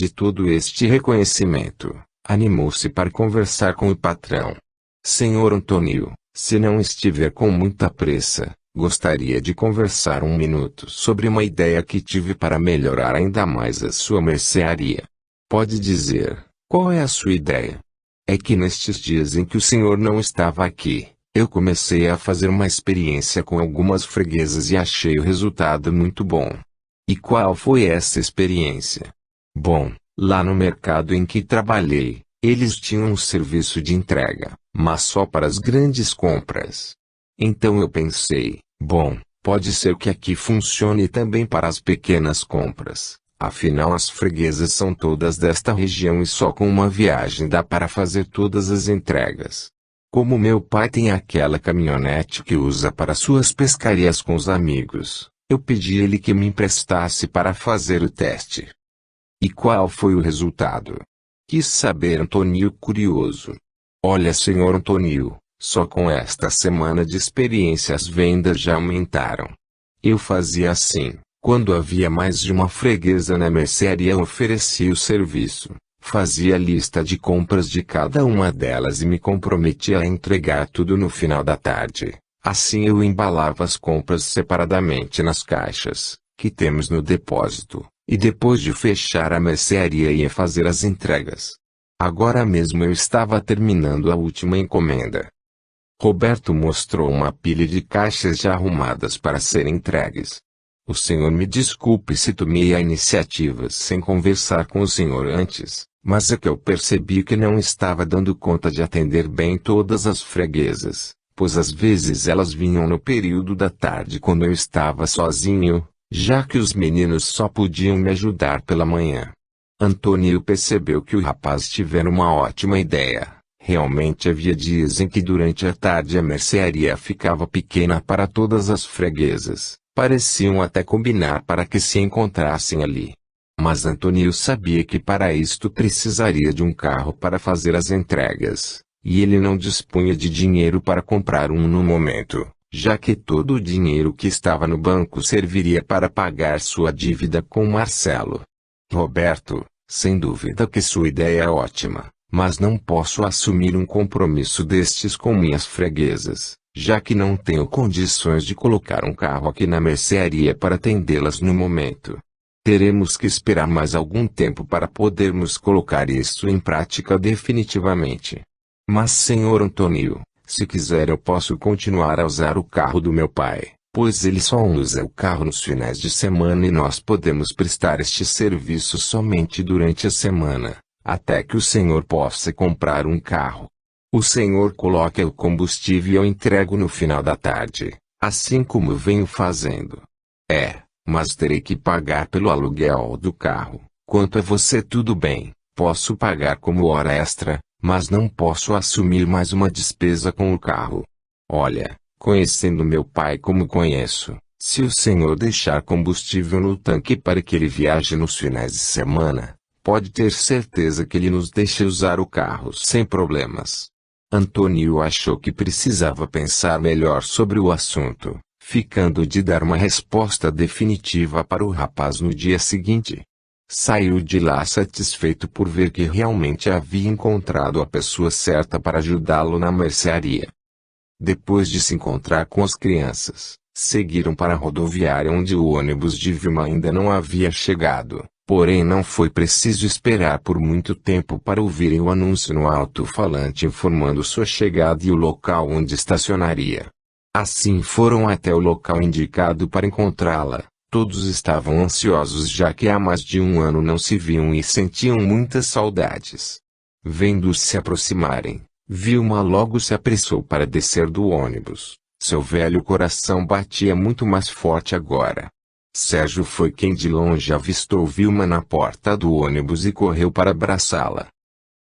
De todo este reconhecimento, animou-se para conversar com o patrão. Senhor Antônio, se não estiver com muita pressa, gostaria de conversar um minuto sobre uma ideia que tive para melhorar ainda mais a sua mercearia. Pode dizer, qual é a sua ideia? É que nestes dias em que o senhor não estava aqui, eu comecei a fazer uma experiência com algumas freguesas e achei o resultado muito bom. E qual foi essa experiência? Bom, lá no mercado em que trabalhei, eles tinham um serviço de entrega, mas só para as grandes compras. Então eu pensei, bom, pode ser que aqui funcione também para as pequenas compras. Afinal as freguesas são todas desta região e só com uma viagem dá para fazer todas as entregas. Como meu pai tem aquela caminhonete que usa para suas pescarias com os amigos, eu pedi ele que me emprestasse para fazer o teste. E qual foi o resultado? Quis saber Antônio curioso. Olha, senhor Antônio, só com esta semana de experiência as vendas já aumentaram. Eu fazia assim. Quando havia mais de uma freguesa na mercearia eu oferecia o serviço, fazia a lista de compras de cada uma delas e me comprometia a entregar tudo no final da tarde. Assim eu embalava as compras separadamente nas caixas, que temos no depósito, e depois de fechar a mercearia ia fazer as entregas. Agora mesmo eu estava terminando a última encomenda. Roberto mostrou uma pilha de caixas já arrumadas para serem entregues. O senhor me desculpe se tomei a iniciativa sem conversar com o senhor antes, mas é que eu percebi que não estava dando conta de atender bem todas as freguesas, pois às vezes elas vinham no período da tarde quando eu estava sozinho, já que os meninos só podiam me ajudar pela manhã. Antônio percebeu que o rapaz tivera uma ótima ideia. Realmente havia dias em que durante a tarde a mercearia ficava pequena para todas as freguesas. Pareciam até combinar para que se encontrassem ali. Mas Antônio sabia que para isto precisaria de um carro para fazer as entregas, e ele não dispunha de dinheiro para comprar um no momento, já que todo o dinheiro que estava no banco serviria para pagar sua dívida com Marcelo. Roberto, sem dúvida que sua ideia é ótima, mas não posso assumir um compromisso destes com minhas freguesas, já que não tenho condições de colocar um carro aqui na mercearia para atendê-las no momento. Teremos que esperar mais algum tempo para podermos colocar isso em prática definitivamente. Mas senhor Antônio, se quiser eu posso continuar a usar o carro do meu pai, pois ele só usa o carro nos finais de semana e nós podemos prestar este serviço somente durante a semana, até que o senhor possa comprar um carro. O senhor coloca o combustível e eu entrego no final da tarde, assim como venho fazendo. Mas terei que pagar pelo aluguel do carro. Quanto a você tudo bem, posso pagar como hora extra, mas não posso assumir mais uma despesa com o carro. Olha, conhecendo meu pai como conheço, se o senhor deixar combustível no tanque para que ele viaje nos finais de semana, pode ter certeza que ele nos deixa usar o carro sem problemas. Antônio achou que precisava pensar melhor sobre o assunto, ficando de dar uma resposta definitiva para o rapaz no dia seguinte. Saiu de lá satisfeito por ver que realmente havia encontrado a pessoa certa para ajudá-lo na mercearia. Depois de se encontrar com as crianças, seguiram para a rodoviária onde o ônibus de Vilma ainda não havia chegado. Porém não foi preciso esperar por muito tempo para ouvirem o anúncio no alto-falante informando sua chegada e o local onde estacionaria. Assim foram até o local indicado para encontrá-la. Todos estavam ansiosos já que há mais de um ano não se viam e sentiam muitas saudades. Vendo-os se aproximarem, Vilma logo se apressou para descer do ônibus. Seu velho coração batia muito mais forte agora. Sérgio foi quem de longe avistou Vilma na porta do ônibus e correu para abraçá-la.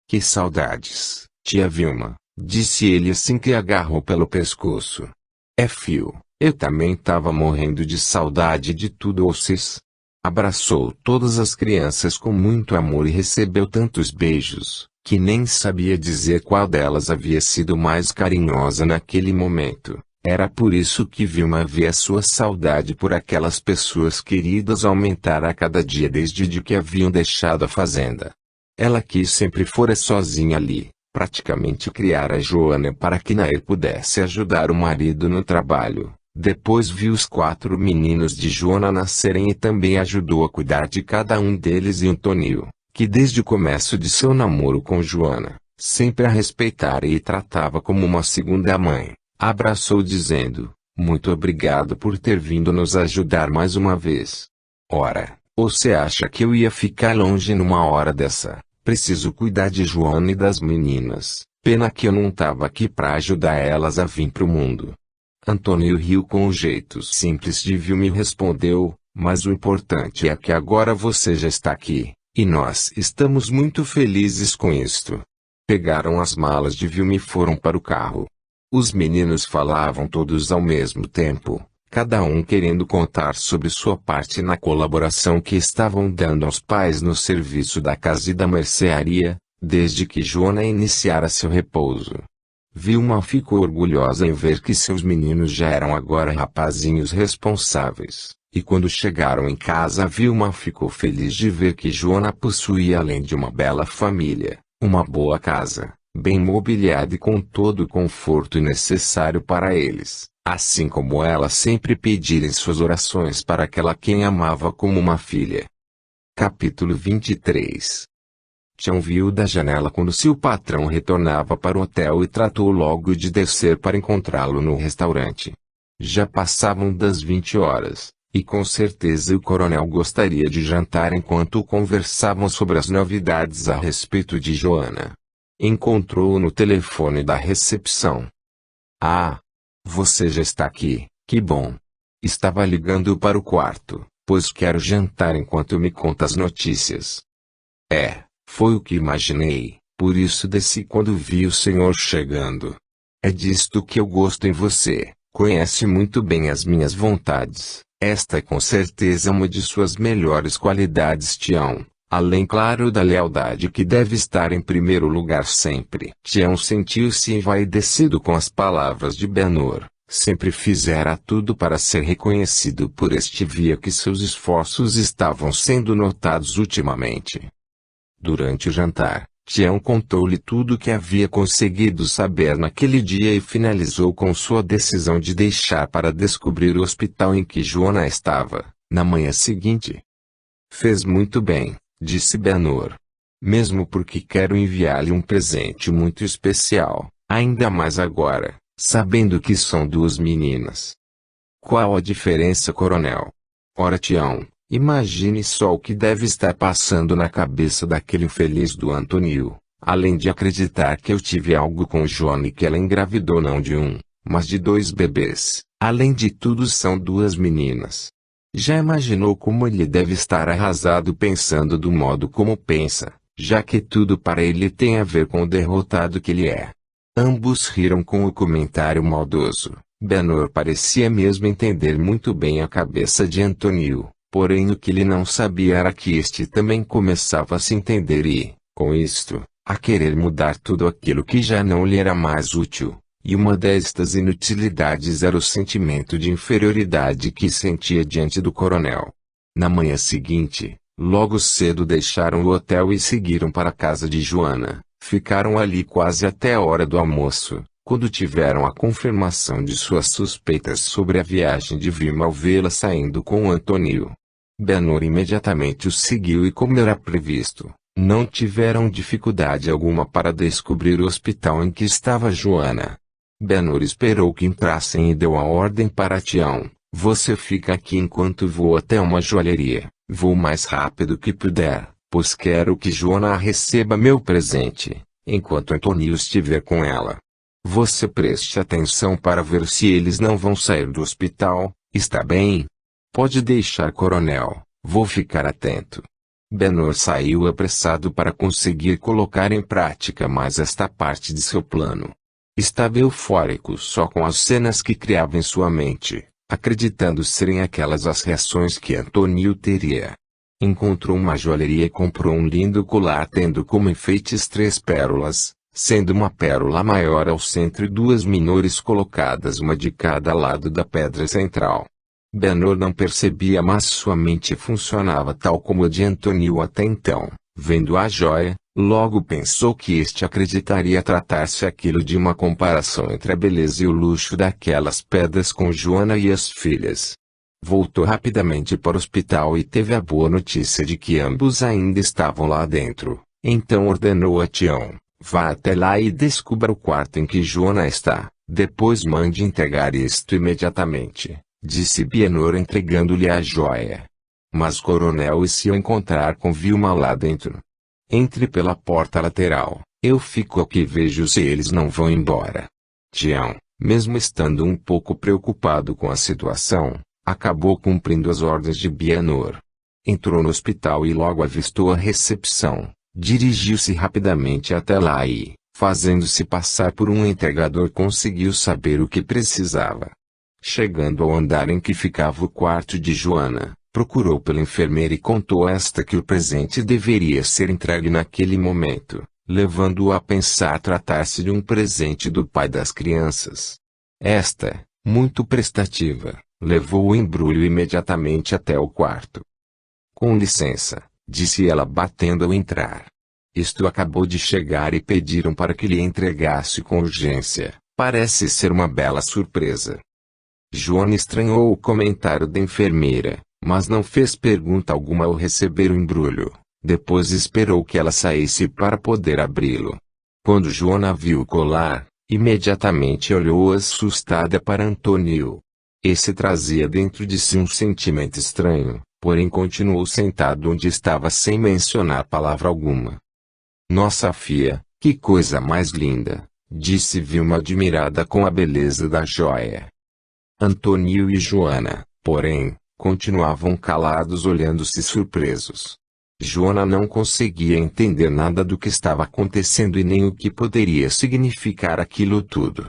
Que saudades, tia Vilma, disse ele assim que a agarrou pelo pescoço. Fio, eu também estava morrendo de saudade de tudo vocês. Abraçou todas as crianças com muito amor e recebeu tantos beijos, que nem sabia dizer qual delas havia sido mais carinhosa naquele momento. Era por isso que Vilma via sua saudade por aquelas pessoas queridas aumentar a cada dia desde que haviam deixado a fazenda. Ela que sempre fora sozinha ali, praticamente criara Joana para que Nair pudesse ajudar o marido no trabalho. Depois viu os 4 meninos de Joana nascerem e também ajudou a cuidar de cada um deles e Antônio, que desde o começo de seu namoro com Joana, sempre a respeitara e tratava como uma segunda mãe, abraçou dizendo: "Muito obrigado por ter vindo nos ajudar mais uma vez. Ora, você acha que eu ia ficar longe numa hora dessa? Preciso cuidar de Joana e das meninas, pena que eu não tava aqui para ajudar elas a vir pro mundo." Antônio riu com o jeito simples de Vilma e respondeu: "Mas o importante é que agora você já está aqui, e nós estamos muito felizes com isto." Pegaram as malas de Vilma e foram para o carro. Os meninos falavam todos ao mesmo tempo, cada um querendo contar sobre sua parte na colaboração que estavam dando aos pais no serviço da casa e da mercearia, desde que Joana iniciara seu repouso. Vilma ficou orgulhosa em ver que seus meninos já eram agora rapazinhos responsáveis, e quando chegaram em casa Vilma ficou feliz de ver que Joana possuía além de uma bela família, uma boa casa, bem mobiliada e com todo o conforto necessário para eles, assim como ela sempre pedira em suas orações para aquela quem amava como uma filha. Capítulo 23. Tião viu da janela quando seu patrão retornava para o hotel e tratou logo de descer para encontrá-lo no restaurante. Já passavam das 20 horas, e com certeza o coronel gostaria de jantar enquanto conversavam sobre as novidades a respeito de Joana. Encontrou-o no telefone da recepção. "Ah, você já está aqui, que bom. Estava ligando para o quarto, pois quero jantar enquanto me conta as notícias." Foi o que imaginei, por isso desci quando vi o senhor chegando. É disto que eu gosto em você, conhece muito bem as minhas vontades. Esta é com certeza uma de suas melhores qualidades, Tião, além claro da lealdade que deve estar em primeiro lugar sempre. Tião sentiu-se envaidecido com as palavras de Benhur. Sempre fizera tudo para ser reconhecido por este, via que seus esforços estavam sendo notados ultimamente. Durante o jantar, Tião contou-lhe tudo o que havia conseguido saber naquele dia e finalizou com sua decisão de deixar para descobrir o hospital em que Joana estava, na manhã seguinte. "Fez muito bem", disse Benhur. "Mesmo porque quero enviar-lhe um presente muito especial, ainda mais agora, sabendo que são 2 meninas." "Qual a diferença, coronel?" "Ora, Tião, imagine só o que deve estar passando na cabeça daquele infeliz do Antônio, além de acreditar que eu tive algo com Joana e que ela engravidou não de um, mas de 2 bebês. Além de tudo são 2 meninas. Já imaginou como ele deve estar arrasado pensando do modo como pensa, já que tudo para ele tem a ver com o derrotado que ele é." Ambos riram com o comentário maldoso. Benhur parecia mesmo entender muito bem a cabeça de Antônio. Porém o que ele não sabia era que este também começava a se entender e, com isto, a querer mudar tudo aquilo que já não lhe era mais útil, e uma destas inutilidades era o sentimento de inferioridade que sentia diante do coronel. Na manhã seguinte, logo cedo deixaram o hotel e seguiram para a casa de Joana. Ficaram ali quase até a hora do almoço, quando tiveram a confirmação de suas suspeitas sobre a viagem de Vilma ao vê-la saindo com Antônio. Benhur imediatamente o seguiu e, como era previsto, não tiveram dificuldade alguma para descobrir o hospital em que estava Joana. Benhur esperou que entrassem e deu a ordem para Tião: "Você fica aqui enquanto vou até uma joalheria. Vou o mais rápido que puder, pois quero que Joana receba meu presente, enquanto Antônio estiver com ela. Você preste atenção para ver se eles não vão sair do hospital, está bem?" "Pode deixar, coronel, vou ficar atento." Benhur saiu apressado para conseguir colocar em prática mais esta parte de seu plano. Estava eufórico só com as cenas que criava em sua mente, acreditando serem aquelas as reações que Antônio teria. Encontrou uma joalheria e comprou um lindo colar tendo como enfeites 3 pérolas, sendo uma pérola maior ao centro e duas menores colocadas uma de cada lado da pedra central. Benhur não percebia, mas sua mente funcionava tal como a de Antônio até então. Vendo a joia, logo pensou que este acreditaria tratar-se aquilo de uma comparação entre a beleza e o luxo daquelas pedras com Joana e as filhas. Voltou rapidamente para o hospital e teve a boa notícia de que ambos ainda estavam lá dentro. Então ordenou a Tião: vá até lá e descubra o quarto em que Joana está. Depois mande entregar isto imediatamente, disse Benhur entregando-lhe a joia. Mas Coronel e se eu encontrar com Vilma lá dentro? Entre pela porta lateral, eu fico aqui e vejo se eles não vão embora. Tião, mesmo estando um pouco preocupado com a situação, acabou cumprindo as ordens de Benhur. Entrou no hospital e logo avistou a recepção. Dirigiu-se rapidamente até lá e, fazendo-se passar por um entregador, conseguiu saber o que precisava. Chegando ao andar em que ficava o quarto de Joana, procurou pela enfermeira e contou a esta que o presente deveria ser entregue naquele momento, levando-o a pensar tratar-se de um presente do pai das crianças. Esta, muito prestativa, levou o embrulho imediatamente até o quarto. Com licença, disse ela batendo ao entrar. Isto acabou de chegar e pediram para que lhe entregasse com urgência. Parece ser uma bela surpresa. Joana estranhou o comentário da enfermeira, mas não fez pergunta alguma ao receber o embrulho. Depois esperou que ela saísse para poder abri-lo. Quando Joana viu o colar, imediatamente olhou assustada para Antônio. Esse trazia dentro de si um sentimento estranho, porém continuou sentado onde estava sem mencionar palavra alguma. Nossa filha, que coisa mais linda, disse Vilma admirada com a beleza da joia. Antônio e Joana, porém, continuavam calados olhando-se surpresos. Joana não conseguia entender nada do que estava acontecendo e nem o que poderia significar aquilo tudo.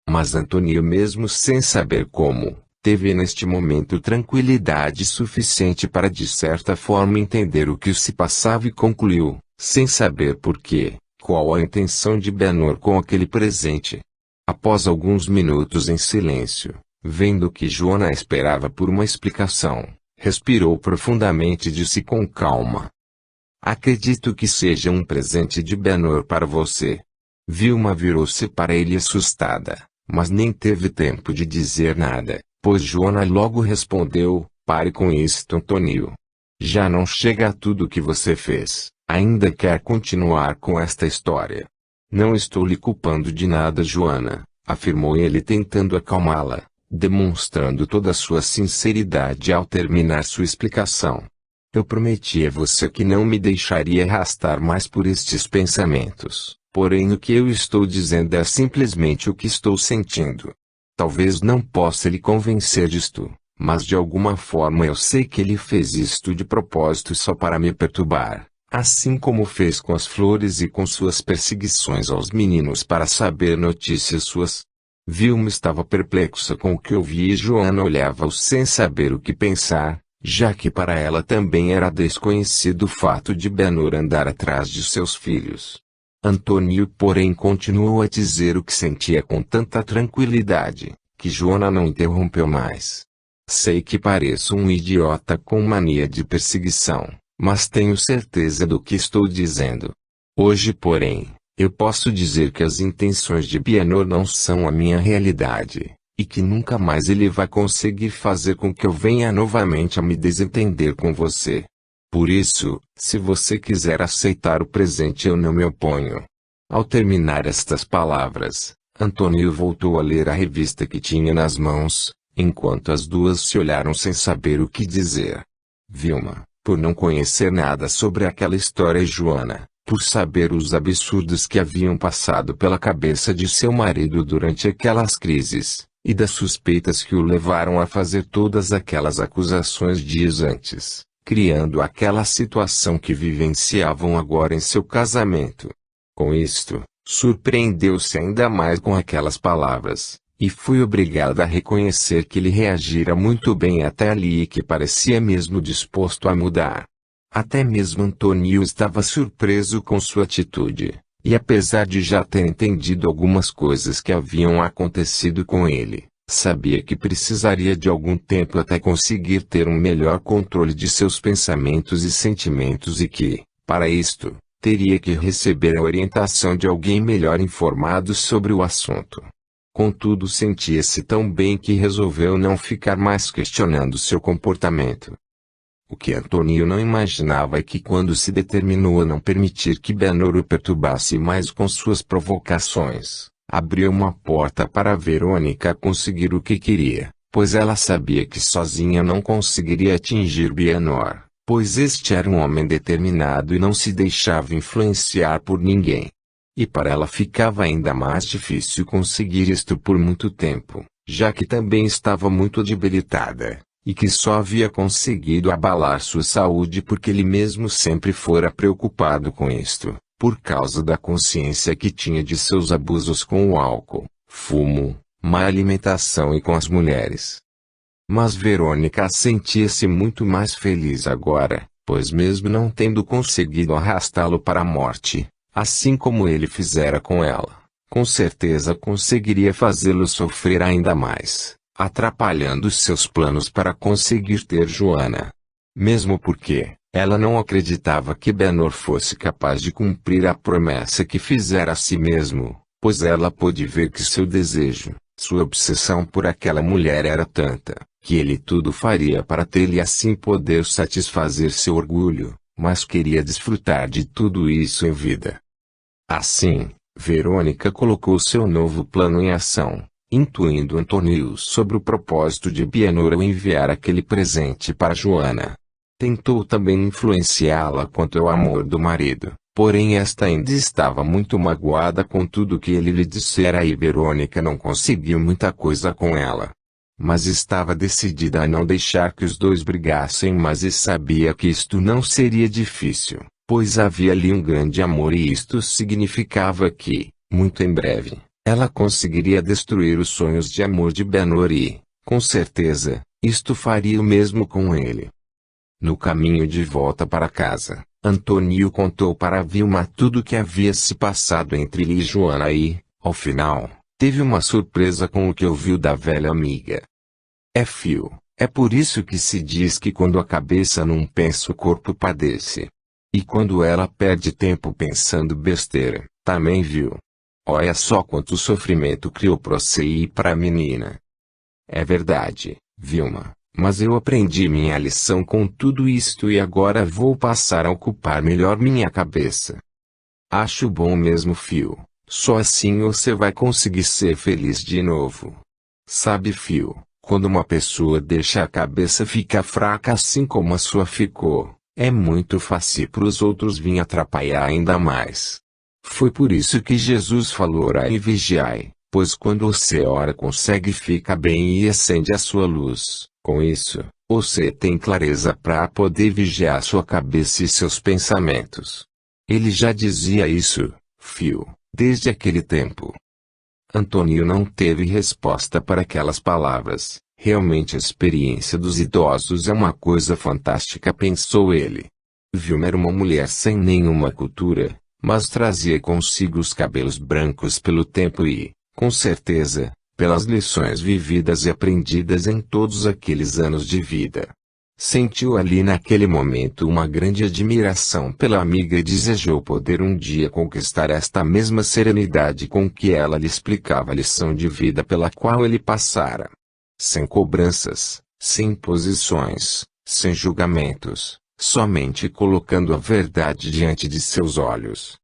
Mas Antônio, mesmo sem saber como, teve neste momento tranquilidade suficiente para de certa forma entender o que se passava e concluiu, sem saber porquê, qual a intenção de Benhur com aquele presente. Após alguns minutos em silêncio, vendo que Joana esperava por uma explicação, respirou profundamente e disse com calma: acredito que seja um presente de Benhur para você. Vilma virou-se para ele assustada, mas nem teve tempo de dizer nada, pois Joana logo respondeu: pare com isto, Antônio. Já não chega a tudo o que você fez, ainda quer continuar com esta história. Não estou lhe culpando de nada, Joana, afirmou ele tentando acalmá-la, demonstrando toda a sua sinceridade ao terminar sua explicação. Eu prometi a você que não me deixaria arrastar mais por estes pensamentos, porém o que eu estou dizendo é simplesmente o que estou sentindo. Talvez não possa lhe convencer disto, mas de alguma forma eu sei que ele fez isto de propósito só para me perturbar, assim como fez com as flores e com suas perseguições aos meninos para saber notícias suas. Vilma estava perplexa com o que ouvia e Joana olhava-o sem saber o que pensar, já que para ela também era desconhecido o fato de Benhur andar atrás de seus filhos. Antônio, porém, continuou a dizer o que sentia com tanta tranquilidade, que Joana não interrompeu mais. Sei que pareço um idiota com mania de perseguição, mas tenho certeza do que estou dizendo. Hoje, porém, eu posso dizer que as intenções de Benhur não são a minha realidade, e que nunca mais ele vai conseguir fazer com que eu venha novamente a me desentender com você. Por isso, se você quiser aceitar o presente, eu não me oponho. Ao terminar estas palavras, Antônio voltou a ler a revista que tinha nas mãos, enquanto as duas se olharam sem saber o que dizer. Vilma, por não conhecer nada sobre aquela história, e Joana, por saber os absurdos que haviam passado pela cabeça de seu marido durante aquelas crises, e das suspeitas que o levaram a fazer todas aquelas acusações dias antes, criando aquela situação que vivenciavam agora em seu casamento. Com isto, surpreendeu-se ainda mais com aquelas palavras, e foi obrigada a reconhecer que ele reagira muito bem até ali e que parecia mesmo disposto a mudar. Até mesmo Antônio estava surpreso com sua atitude, E apesar de já ter entendido algumas coisas que haviam acontecido com ele, sabia que precisaria de algum tempo até conseguir ter um melhor controle de seus pensamentos e sentimentos e que, para isto, teria que receber a orientação de alguém melhor informado sobre o assunto. Contudo, sentia-se tão bem que resolveu não ficar mais questionando seu comportamento. O que Antônio não imaginava é que quando se determinou a não permitir que Benhur o perturbasse mais com suas provocações, abriu uma porta para Verônica conseguir o que queria, pois ela sabia que sozinha não conseguiria atingir Benhur, pois este era um homem determinado e não se deixava influenciar por ninguém. E para ela ficava ainda mais difícil conseguir isto por muito tempo, já que também estava muito debilitada, e que só havia conseguido abalar sua saúde porque ele mesmo sempre fora preocupado com isto, por causa da consciência que tinha de seus abusos com o álcool, fumo, má alimentação e com as mulheres. Mas Verônica sentia-se muito mais feliz agora, pois mesmo não tendo conseguido arrastá-lo para a morte, assim como ele fizera com ela, com certeza conseguiria fazê-lo sofrer ainda mais, atrapalhando seus planos para conseguir ter Joana. Mesmo porque, ela não acreditava que Benhur fosse capaz de cumprir a promessa que fizera a si mesmo, pois ela pôde ver que seu desejo, sua obsessão por aquela mulher era tanta, que ele tudo faria para tê-la e assim poder satisfazer seu orgulho, mas queria desfrutar de tudo isso em vida. Assim, Verônica colocou seu novo plano em ação, intuindo Antônio sobre o propósito de Benhur ao enviar aquele presente para Joana. Tentou também influenciá-la quanto ao amor do marido, porém esta ainda estava muito magoada com tudo que ele lhe dissera e Verônica não conseguiu muita coisa com ela. Mas estava decidida a não deixar que os dois brigassem mais e sabia que isto não seria difícil, pois havia ali um grande amor e isto significava que, muito em breve, ela conseguiria destruir os sonhos de amor de Benhur e, com certeza, isto faria o mesmo com ele. No caminho de volta para casa, Antônio contou para Vilma tudo o que havia se passado entre ele e Joana e, ao final, teve uma surpresa com o que ouviu da velha amiga. É por isso que se diz que quando a cabeça não pensa o corpo padece. E quando ela perde tempo pensando besteira, também viu. Olha só quanto sofrimento criou pra você e pra menina. É verdade, Vilma, mas eu aprendi minha lição com tudo isto e agora vou passar a ocupar melhor minha cabeça. Acho bom mesmo, Fio, só assim você vai conseguir ser feliz de novo. Sabe, Fio, quando uma pessoa deixa a cabeça ficar fraca assim como a sua ficou, é muito fácil para os outros vir atrapalhar ainda mais. Foi por isso que Jesus falou: orai e vigiai, pois quando você ora consegue ficar bem e acende a sua luz. Com isso, você tem clareza para poder vigiar sua cabeça e seus pensamentos. Ele já dizia isso, Fio, desde aquele tempo. Antônio não teve resposta para aquelas palavras. Realmente a experiência dos idosos é uma coisa fantástica, pensou ele. Vilma era uma mulher sem nenhuma cultura, mas trazia consigo os cabelos brancos pelo tempo e, com certeza, pelas lições vividas e aprendidas em todos aqueles anos de vida. Sentiu ali naquele momento uma grande admiração pela amiga e desejou poder um dia conquistar esta mesma serenidade com que ela lhe explicava a lição de vida pela qual ele passara. Sem cobranças, sem imposições, sem julgamentos, somente colocando a verdade diante de seus olhos.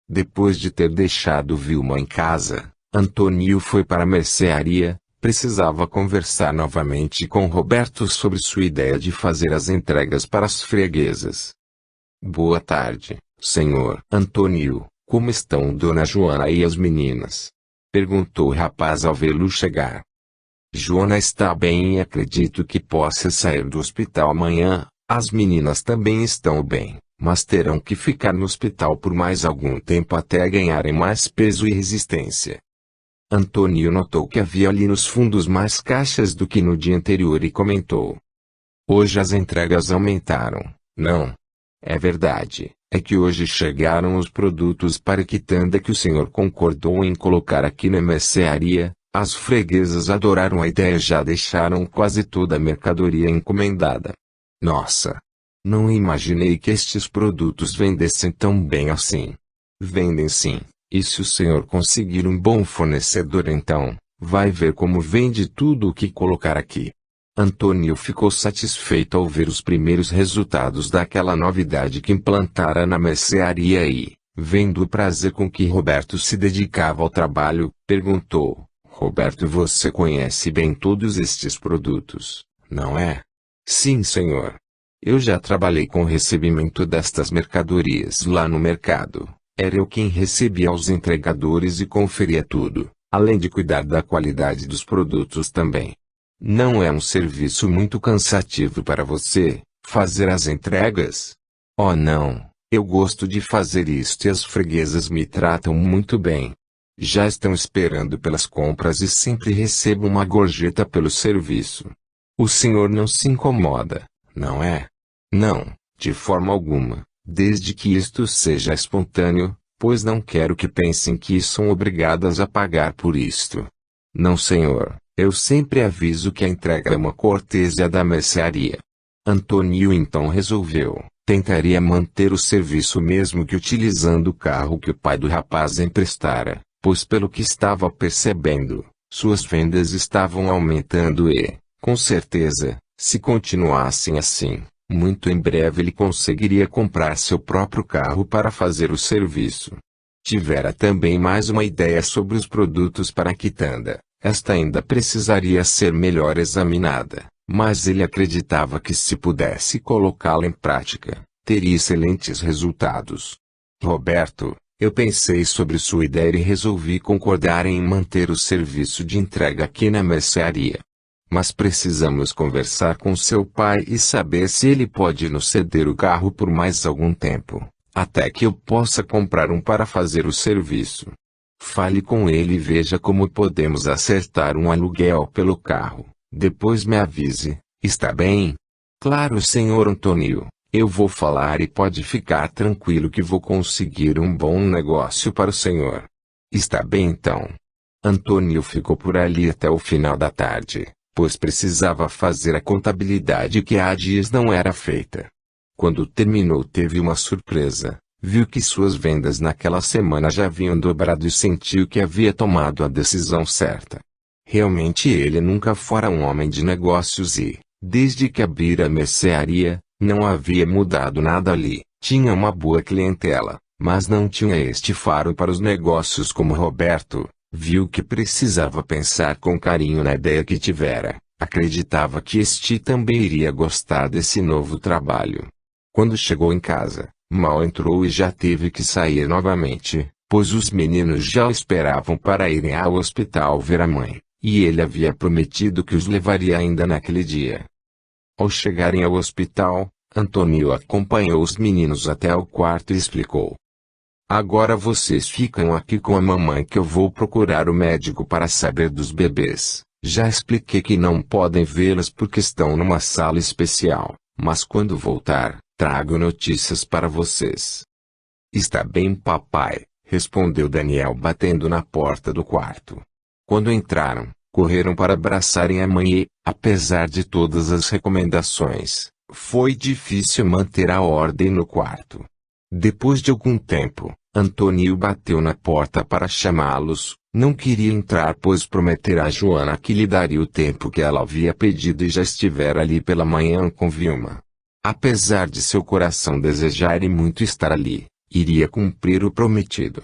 Depois de ter deixado Vilma em casa, Antônio foi para a mercearia. Precisava conversar novamente com Roberto sobre sua ideia de fazer as entregas para as freguesas. Boa tarde, senhor Antônio, como estão Dona Joana e as meninas? Perguntou o rapaz ao vê-lo chegar. Joana está bem e acredito que possa sair do hospital amanhã. As meninas também estão bem, mas terão que ficar no hospital por mais algum tempo até ganharem mais peso e resistência. Antônio notou que havia ali nos fundos mais caixas do que no dia anterior e comentou: hoje as entregas aumentaram, não? É verdade, é que hoje chegaram os produtos para quitanda que o senhor concordou em colocar aqui na mercearia. As freguesas adoraram a ideia e já deixaram quase toda a mercadoria encomendada. Nossa! Não imaginei que estes produtos vendessem tão bem assim. Vendem sim, e se o senhor conseguir um bom fornecedor então, vai ver como vende tudo o que colocar aqui. Antônio ficou satisfeito ao ver os primeiros resultados daquela novidade que implantara na mercearia e, vendo o prazer com que Roberto se dedicava ao trabalho, perguntou: Roberto, você conhece bem todos estes produtos, não é? Sim, senhor. Eu já trabalhei com o recebimento destas mercadorias lá no mercado. Era eu quem recebia aos entregadores e conferia tudo, além de cuidar da qualidade dos produtos também. Não é um serviço muito cansativo para você, fazer as entregas? Oh não, eu gosto de fazer isto e as freguesas me tratam muito bem. Já estão esperando pelas compras e sempre recebo uma gorjeta pelo serviço. O senhor não se incomoda, não é? Não, de forma alguma, desde que isto seja espontâneo, pois não quero que pensem que são obrigadas a pagar por isto. Não, senhor, eu sempre aviso que a entrega é uma cortesia da mercearia. Antônio então resolveu, tentaria manter o serviço mesmo que utilizando o carro que o pai do rapaz emprestara, pois pelo que estava percebendo, suas vendas estavam aumentando e, com certeza, se continuassem assim, muito em breve ele conseguiria comprar seu próprio carro para fazer o serviço. Tivera também mais uma ideia sobre os produtos para a quitanda. Esta ainda precisaria ser melhor examinada, mas ele acreditava que se pudesse colocá-la em prática, teria excelentes resultados. Roberto, eu pensei sobre sua ideia e resolvi concordar em manter o serviço de entrega aqui na mercearia. Mas precisamos conversar com seu pai e saber se ele pode nos ceder o carro por mais algum tempo, até que eu possa comprar um para fazer o serviço. Fale com ele e veja como podemos acertar um aluguel pelo carro. Depois me avise, está bem? Claro, senhor Antônio, eu vou falar e pode ficar tranquilo que vou conseguir um bom negócio para o senhor. Está bem então. Antônio ficou por ali até o final da tarde, pois precisava fazer a contabilidade que há dias não era feita. Quando terminou, teve uma surpresa. Viu que suas vendas naquela semana já haviam dobrado e sentiu que havia tomado a decisão certa. Realmente ele nunca fora um homem de negócios e, desde que abrira a mercearia, não havia mudado nada ali. Tinha uma boa clientela, mas não tinha este faro para os negócios como Roberto. Viu que precisava pensar com carinho na ideia que tivera. Acreditava que este também iria gostar desse novo trabalho. Quando chegou em casa, mal entrou e já teve que sair novamente, pois os meninos já o esperavam para irem ao hospital ver a mãe, e ele havia prometido que os levaria ainda naquele dia. Ao chegarem ao hospital, Antônio acompanhou os meninos até o quarto e explicou: Agora vocês ficam aqui com a mamãe que eu vou procurar o médico para saber dos bebês. Já expliquei que não podem vê-las porque estão numa sala especial, mas quando voltar, trago notícias para vocês. Está bem, papai, respondeu Daniel batendo na porta do quarto. Quando entraram, correram para abraçarem a mãe e, apesar de todas as recomendações, foi difícil manter a ordem no quarto. Depois de algum tempo, Antônio bateu na porta para chamá-los. Não queria entrar pois prometera a Joana que lhe daria o tempo que ela havia pedido e já estivera ali pela manhã com Vilma. Apesar de seu coração desejar e muito estar ali, iria cumprir o prometido.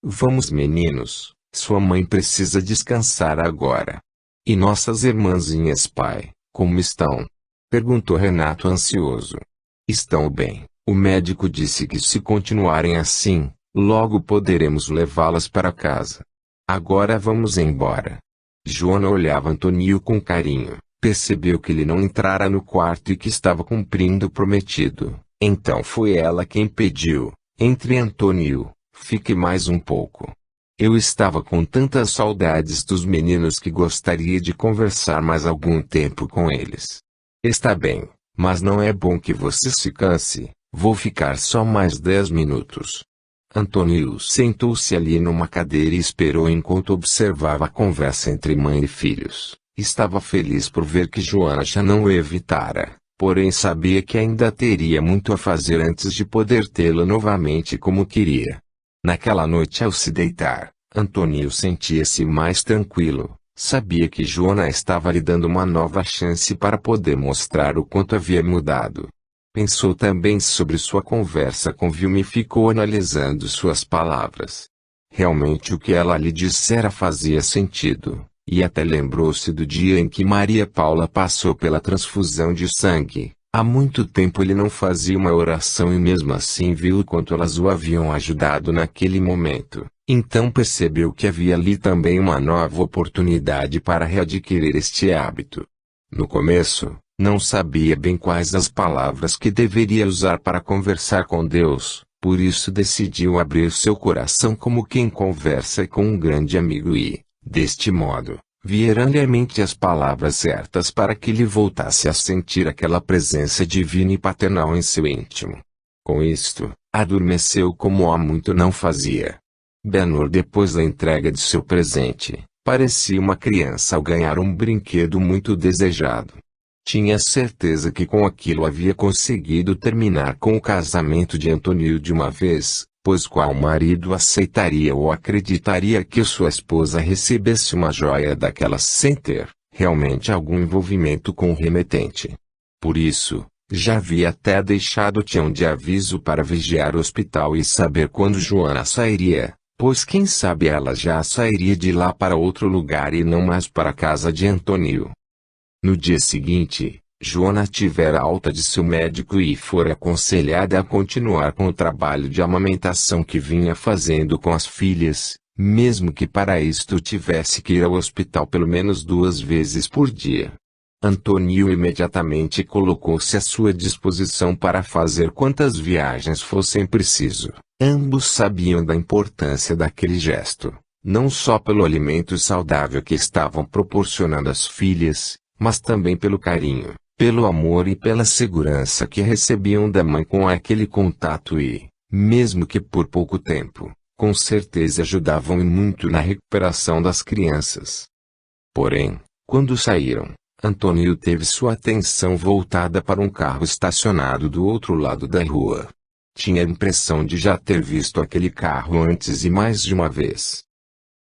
Vamos, meninos, sua mãe precisa descansar agora. E nossas irmãzinhas, pai, como estão? Perguntou Renato ansioso. Estão bem, o médico disse que se continuarem assim, logo poderemos levá-las para casa. Agora vamos embora. Joana olhava Antônio com carinho. Percebeu que ele não entrara no quarto e que estava cumprindo o prometido. Então foi ela quem pediu: Entre, Antônio, fique mais um pouco. Eu estava com tantas saudades dos meninos que gostaria de conversar mais algum tempo com eles. Está bem, mas não é bom que você se canse. Vou ficar só mais 10 minutos. Antônio sentou-se ali numa cadeira e esperou enquanto observava a conversa entre mãe e filhos. Estava feliz por ver que Joana já não o evitara, porém sabia que ainda teria muito a fazer antes de poder tê-la novamente como queria. Naquela noite ao se deitar, Antônio sentia-se mais tranquilo. Sabia que Joana estava lhe dando uma nova chance para poder mostrar o quanto havia mudado. Pensou também sobre sua conversa com Vilma e ficou analisando suas palavras. Realmente o que ela lhe dissera fazia sentido, e até lembrou-se do dia em que Maria Paula passou pela transfusão de sangue. Há muito tempo ele não fazia uma oração e mesmo assim viu o quanto elas o haviam ajudado naquele momento. Então percebeu que havia ali também uma nova oportunidade para readquirir este hábito. No começo, não sabia bem quais as palavras que deveria usar para conversar com Deus, por isso decidiu abrir seu coração como quem conversa com um grande amigo e, deste modo, vieram-lhe à mente as palavras certas para que ele voltasse a sentir aquela presença divina e paternal em seu íntimo. Com isto, adormeceu como há muito não fazia. Benhur, depois da entrega de seu presente, parecia uma criança ao ganhar um brinquedo muito desejado. Tinha certeza que com aquilo havia conseguido terminar com o casamento de Antônio de uma vez, pois qual marido aceitaria ou acreditaria que sua esposa recebesse uma joia daquelas sem ter, realmente, algum envolvimento com o remetente? Por isso, já havia até deixado Tião de aviso para vigiar o hospital e saber quando Joana sairia, pois quem sabe ela já sairia de lá para outro lugar e não mais para a casa de Antônio. No dia seguinte, Joana tivera alta de seu médico e fora aconselhada a continuar com o trabalho de amamentação que vinha fazendo com as filhas, mesmo que para isto tivesse que ir ao hospital pelo menos 2 vezes por dia. Antônio imediatamente colocou-se à sua disposição para fazer quantas viagens fossem preciso. Ambos sabiam da importância daquele gesto, não só pelo alimento saudável que estavam proporcionando às filhas, mas também pelo carinho, pelo amor e pela segurança que recebiam da mãe com aquele contato e, mesmo que por pouco tempo, com certeza ajudavam e muito na recuperação das crianças. Porém, quando saíram, Antônio teve sua atenção voltada para um carro estacionado do outro lado da rua. Tinha a impressão de já ter visto aquele carro antes e mais de uma vez.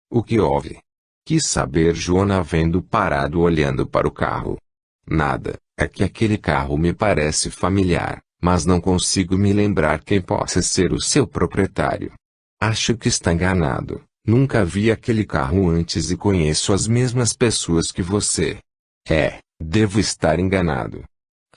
O que houve? Quis saber Joana vendo parado olhando para o carro. Nada, é que aquele carro me parece familiar, mas não consigo me lembrar quem possa ser o seu proprietário. Acho que está enganado, nunca vi aquele carro antes e conheço as mesmas pessoas que você. Devo estar enganado.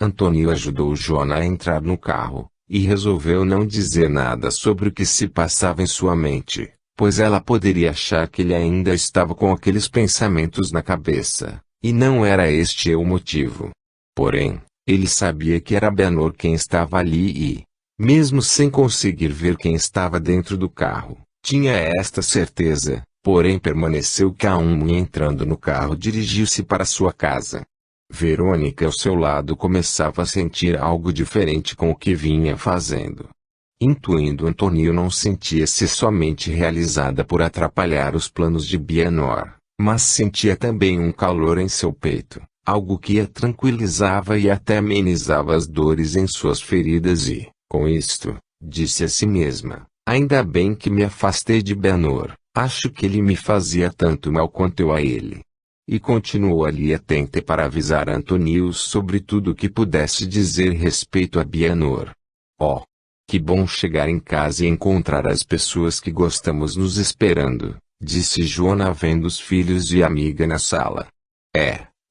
Antônio ajudou Joana a entrar no carro, e resolveu não dizer nada sobre o que se passava em sua mente, pois ela poderia achar que ele ainda estava com aqueles pensamentos na cabeça, e não era este o motivo. Porém, ele sabia que era Benhur quem estava ali e, mesmo sem conseguir ver quem estava dentro do carro, tinha esta certeza, porém permaneceu calmo e entrando no carro dirigiu-se para sua casa. Verônica ao seu lado começava a sentir algo diferente com o que vinha fazendo. Intuindo Antônio não sentia-se somente realizada por atrapalhar os planos de Benhur, mas sentia também um calor em seu peito, algo que a tranquilizava e até amenizava as dores em suas feridas e, com isto, disse a si mesma, ainda bem que me afastei de Benhur, acho que ele me fazia tanto mal quanto eu a ele. E continuou ali atenta para avisar Antônio sobre tudo o que pudesse dizer respeito a Benhur. Oh! Que bom chegar em casa e encontrar as pessoas que gostamos nos esperando, disse Joana vendo os filhos e a amiga na sala.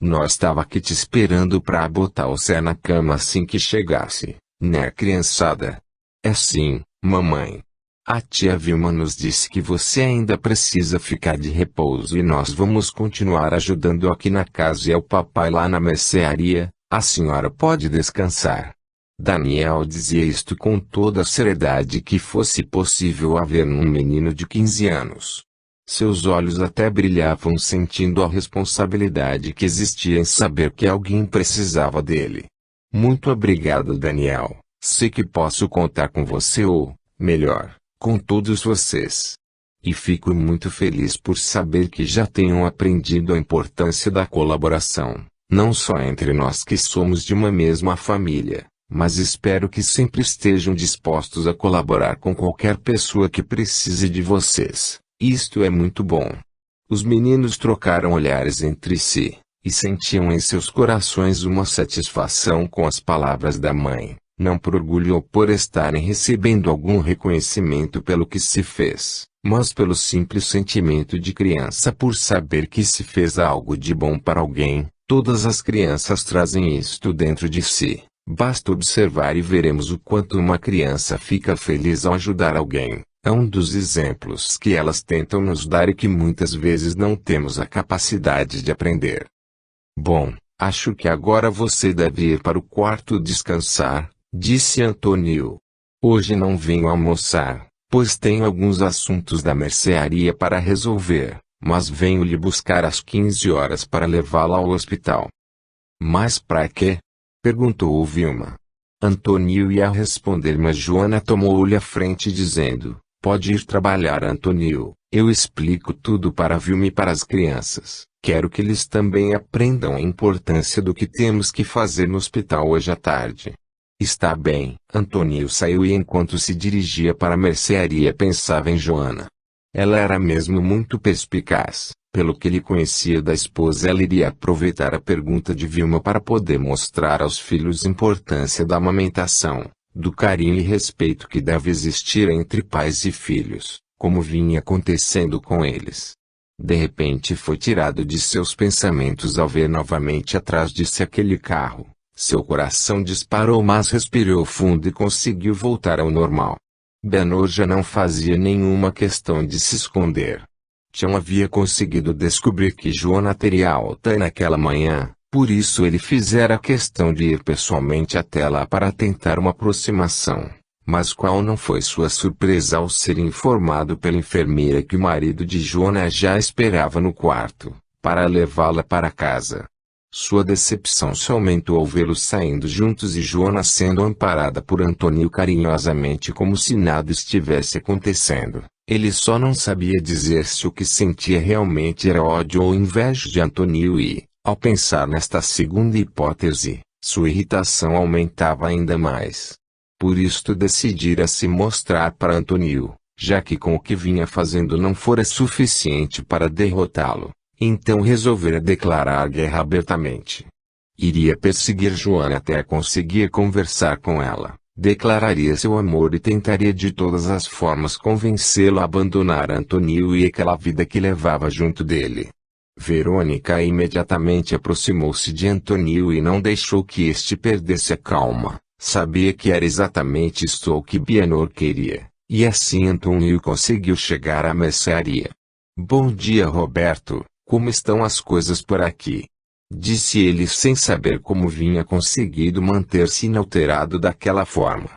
Nós estava aqui te esperando para botar você na cama assim que chegasse, né, criançada? É sim, mamãe. A tia Vilma nos disse que você ainda precisa ficar de repouso e nós vamos continuar ajudando aqui na casa e ao papai lá na mercearia, a senhora pode descansar. Daniel dizia isto com toda a seriedade que fosse possível haver num menino de 15 anos. Seus olhos até brilhavam sentindo a responsabilidade que existia em saber que alguém precisava dele. Muito obrigado, Daniel, Sei que posso contar com você ou, melhor, com todos vocês. E fico muito feliz por saber que já tenham aprendido a importância da colaboração, não só entre nós que somos de uma mesma família, mas espero que sempre estejam dispostos a colaborar com qualquer pessoa que precise de vocês. Isto é muito bom. Os meninos trocaram olhares entre si, e sentiam em seus corações uma satisfação com as palavras da mãe, não por orgulho ou por estarem recebendo algum reconhecimento pelo que se fez, mas pelo simples sentimento de criança por saber que se fez algo de bom para alguém. Todas as crianças trazem isto dentro de si. Basta observar e veremos o quanto uma criança fica feliz ao ajudar alguém. É um dos exemplos que elas tentam nos dar e que muitas vezes não temos a capacidade de aprender. Bom, acho que agora você deve ir para o quarto descansar, disse Antônio. Hoje não venho almoçar, pois tenho alguns assuntos da mercearia para resolver, mas venho lhe buscar às 15 horas para levá-la ao hospital. Mas para quê? Perguntou Vilma. Antônio ia responder, mas Joana tomou-lhe a frente dizendo: pode ir trabalhar, Antônio, eu explico tudo para Vilma e para as crianças. Quero que eles também aprendam a importância do que temos que fazer no hospital hoje à tarde. Está bem. Antônio saiu e enquanto se dirigia para a mercearia pensava em Joana. Ela era mesmo muito perspicaz. Pelo que ele conhecia da esposa, ela iria aproveitar a pergunta de Vilma para poder mostrar aos filhos a importância da amamentação, do carinho e respeito que deve existir entre pais e filhos, como vinha acontecendo com eles. De repente foi tirado de seus pensamentos ao ver novamente atrás de si aquele carro. Seu coração disparou, mas respirou fundo e conseguiu voltar ao normal. Benor já não fazia nenhuma questão de se esconder. Tião havia conseguido descobrir que Joana teria alta naquela manhã, por isso ele fizera questão de ir pessoalmente até lá para tentar uma aproximação. Mas qual não foi sua surpresa ao ser informado pela enfermeira que o marido de Joana já esperava no quarto, para levá-la para casa. Sua decepção se aumentou ao vê-los saindo juntos e Joana sendo amparada por Antônio carinhosamente como se nada estivesse acontecendo. Ele só não sabia dizer se o que sentia realmente era ódio ou inveja de Antônio e, ao pensar nesta segunda hipótese, sua irritação aumentava ainda mais. Por isto decidira se mostrar para Antônio, já que com o que vinha fazendo não fora suficiente para derrotá-lo. Então resolvera declarar guerra abertamente. Iria perseguir Joana até conseguir conversar com ela, declararia seu amor e tentaria de todas as formas convencê-la a abandonar Antônio e aquela vida que levava junto dele. Verônica imediatamente aproximou-se de Antônio e não deixou que este perdesse a calma. Sabia que era exatamente isto o que Bienor queria, e assim Antônio conseguiu chegar à mercearia. Bom dia, Roberto. Como estão as coisas por aqui? Disse ele sem saber como vinha conseguido manter-se inalterado daquela forma.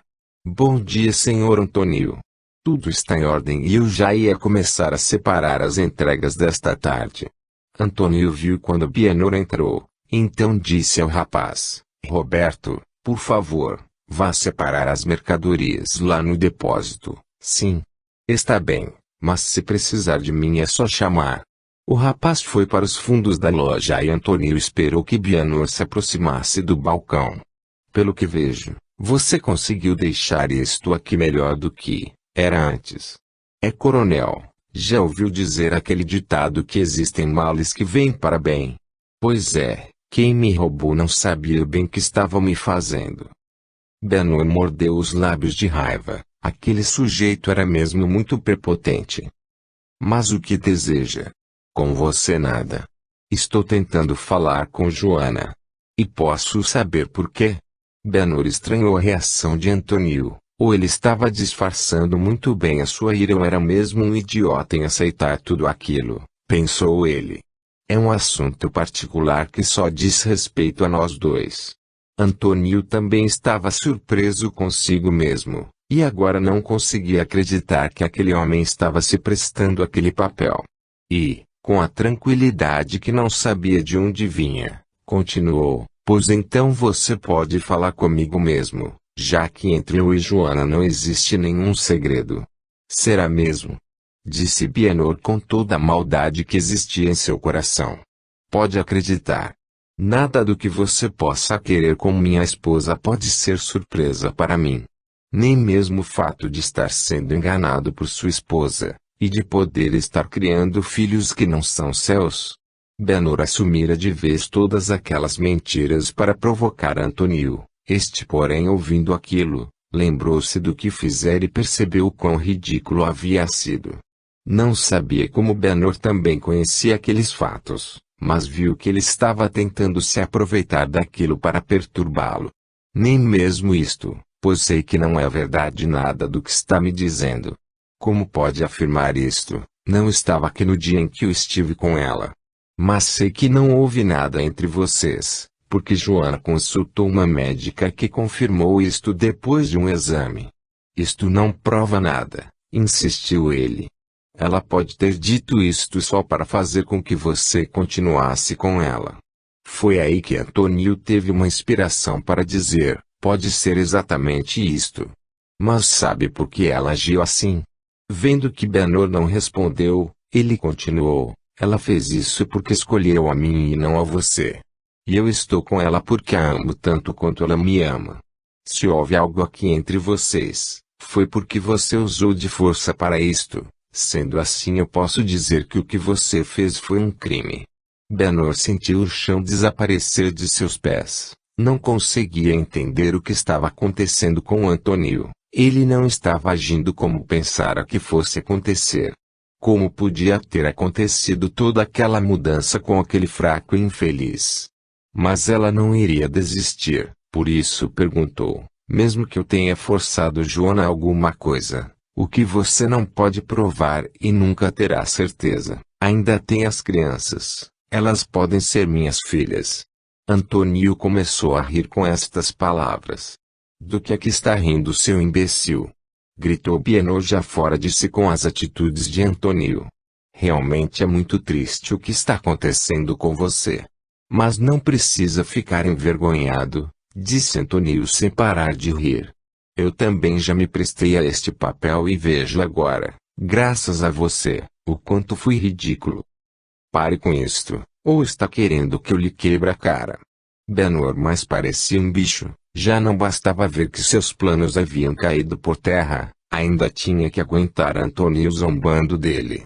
Bom dia, senhor Antônio. Tudo está em ordem e eu já ia começar a separar as entregas desta tarde. Antônio viu quando Bienor entrou, então disse ao rapaz: Roberto, por favor, vá separar as mercadorias lá no depósito. Sim. Está bem, mas se precisar de mim é só chamar. O rapaz foi para os fundos da loja e Antônio esperou que Bienor se aproximasse do balcão. Pelo que vejo, você conseguiu deixar isto aqui melhor do que era antes. É, coronel, já ouviu dizer aquele ditado que existem males que vêm para bem? Pois é, quem me roubou não sabia bem o que estava me fazendo. Bienor mordeu os lábios de raiva, aquele sujeito era mesmo muito prepotente. Mas o que deseja? Com você nada. Estou tentando falar com Joana. E posso saber por quê? Bienor estranhou a reação de Antônio, ou ele estava disfarçando muito bem a sua ira ou era mesmo um idiota em aceitar tudo aquilo, pensou ele. É um assunto particular que só diz respeito a nós dois. Antônio também estava surpreso consigo mesmo, e agora não conseguia acreditar que aquele homem estava se prestando aquele papel. E, com a tranquilidade que não sabia de onde vinha, continuou: pois então você pode falar comigo mesmo, já que entre eu e Joana não existe nenhum segredo. Será mesmo? Disse Bienor com toda a maldade que existia em seu coração. Pode acreditar. Nada do que você possa querer com minha esposa pode ser surpresa para mim. Nem mesmo o fato de estar sendo enganado por sua esposa, e de poder estar criando filhos que não são seus. Bienor assumira de vez todas aquelas mentiras para provocar Antônio. Este, porém, ouvindo aquilo, lembrou-se do que fizera e percebeu o quão ridículo havia sido. Não sabia como Bienor também conhecia aqueles fatos, mas viu que ele estava tentando se aproveitar daquilo para perturbá-lo. Nem mesmo isto, pois sei que não é verdade nada do que está me dizendo. Como pode afirmar isto? Não estava aqui no dia em que eu estive com ela. Mas sei que não houve nada entre vocês, porque Joana consultou uma médica que confirmou isto depois de um exame. Isto não prova nada, insistiu ele. Ela pode ter dito isto só para fazer com que você continuasse com ela. Foi aí que Antônio teve uma inspiração para dizer, pode ser exatamente isto. Mas sabe por que ela agiu assim? Vendo que Bienor não respondeu, ele continuou, ela fez isso porque escolheu a mim e não a você. E eu estou com ela porque a amo tanto quanto ela me ama. Se houve algo aqui entre vocês, foi porque você usou de força para isto. Sendo assim, eu posso dizer que o que você fez foi um crime. Bienor sentiu o chão desaparecer de seus pés. Não conseguia entender o que estava acontecendo com Antônio. Ele não estava agindo como pensara que fosse acontecer. Como podia ter acontecido toda aquela mudança com aquele fraco e infeliz? Mas ela não iria desistir, por isso perguntou, mesmo que eu tenha forçado Joana a alguma coisa, o que você não pode provar e nunca terá certeza, ainda tem as crianças, elas podem ser minhas filhas. Antônio começou a rir com estas palavras. Do que é que está rindo, seu imbecil? Gritou Bienor já fora de si com as atitudes de Antônio. Realmente é muito triste o que está acontecendo com você. Mas não precisa ficar envergonhado, disse Antônio sem parar de rir. Eu também já me prestei a este papel e vejo agora, graças a você, o quanto fui ridículo. Pare com isto, ou está querendo que eu lhe quebre a cara. Bienor mais parecia um bicho. Já não bastava ver que seus planos haviam caído por terra, ainda tinha que aguentar Antônio zombando dele.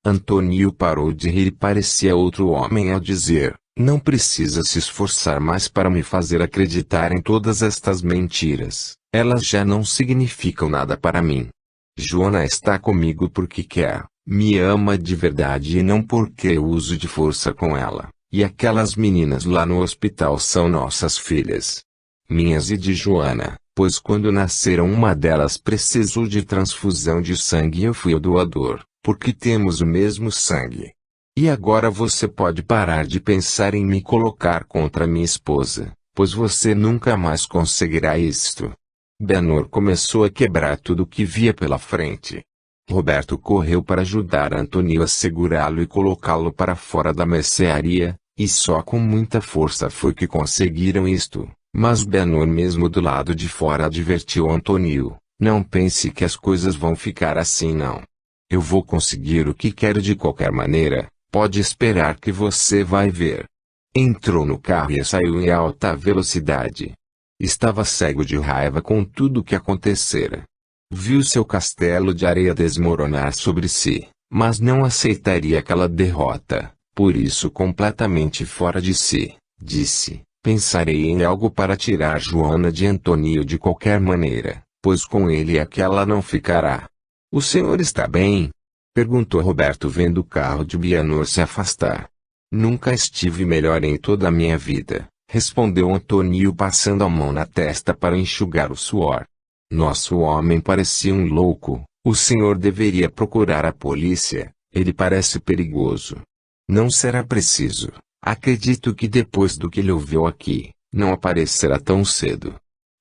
Antônio parou de rir e parecia outro homem ao dizer, não precisa se esforçar mais para me fazer acreditar em todas estas mentiras, elas já não significam nada para mim. Joana está comigo porque quer, me ama de verdade e não porque eu uso de força com ela, e aquelas meninas lá no hospital são nossas filhas. Minhas e de Joana, pois quando nasceram uma delas precisou de transfusão de sangue e eu fui o doador, porque temos o mesmo sangue. E agora você pode parar de pensar em me colocar contra minha esposa, pois você nunca mais conseguirá isto. Bienor começou a quebrar tudo o que via pela frente. Roberto correu para ajudar Antônio a segurá-lo e colocá-lo para fora da mercearia, e só com muita força foi que conseguiram isto. Mas Bienor mesmo do lado de fora advertiu Antônio, não pense que as coisas vão ficar assim não. Eu vou conseguir o que quero de qualquer maneira, pode esperar que você vai ver. Entrou no carro e saiu em alta velocidade. Estava cego de raiva com tudo o que acontecera. Viu seu castelo de areia desmoronar sobre si, mas não aceitaria aquela derrota, por isso completamente fora de si, disse. Pensarei em algo para tirar Joana de Antônio de qualquer maneira, pois com ele aquela não ficará. O senhor está bem? Perguntou Roberto vendo o carro de Bienor se afastar. Nunca estive melhor em toda a minha vida, respondeu Antônio passando a mão na testa para enxugar o suor. Nosso homem parecia um louco, o senhor deveria procurar a polícia, ele parece perigoso. Não será preciso. Acredito que depois do que ele ouviu aqui, não aparecerá tão cedo.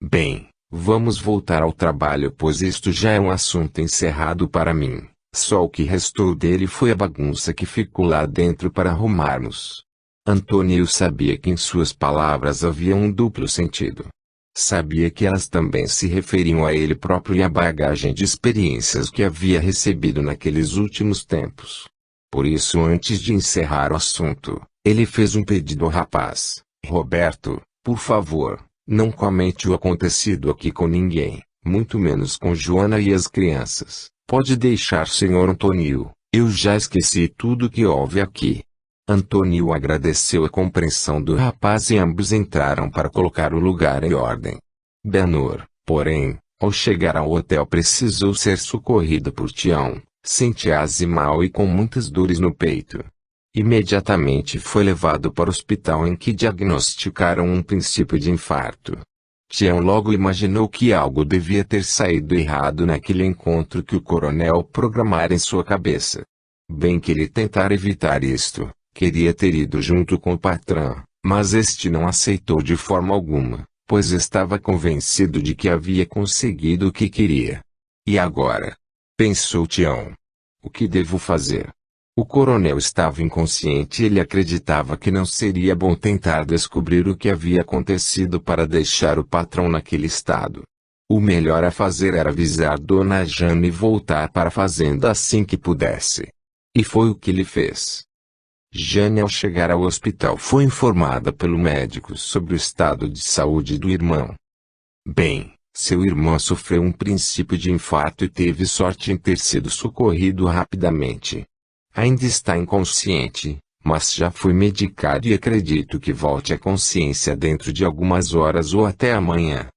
Bem, vamos voltar ao trabalho pois isto já é um assunto encerrado para mim. Só o que restou dele foi a bagunça que ficou lá dentro para arrumarmos. Antônio sabia que em suas palavras havia um duplo sentido. Sabia que elas também se referiam a ele próprio e à bagagem de experiências que havia recebido naqueles últimos tempos. Por isso, antes de encerrar o assunto, ele fez um pedido ao rapaz: Roberto, por favor, não comente o acontecido aqui com ninguém, muito menos com Joana e as crianças. Pode deixar, Sr. Antônio, eu já esqueci tudo que houve aqui. Antônio agradeceu a compreensão do rapaz e ambos entraram para colocar o lugar em ordem. Benhur, porém, ao chegar ao hotel precisou ser socorrido por Tião, sentia-se mal e com muitas dores no peito. Imediatamente foi levado para o hospital em que diagnosticaram um princípio de infarto. Tião logo imaginou que algo devia ter saído errado naquele encontro que o coronel programara em sua cabeça. Bem que ele tentara evitar isto, queria ter ido junto com o patrão, mas este não aceitou de forma alguma, pois estava convencido de que havia conseguido o que queria. E agora? Pensou Tião. O que devo fazer? O coronel estava inconsciente e ele acreditava que não seria bom tentar descobrir o que havia acontecido para deixar o patrão naquele estado. O melhor a fazer era avisar Dona Jane e voltar para a fazenda assim que pudesse. E foi o que ele fez. Jane, ao chegar ao hospital, foi informada pelo médico sobre o estado de saúde do irmão. Bem, seu irmão sofreu um princípio de infarto e teve sorte em ter sido socorrido rapidamente. Ainda está inconsciente, mas já foi medicado e acredito que volte à consciência dentro de algumas horas ou até amanhã.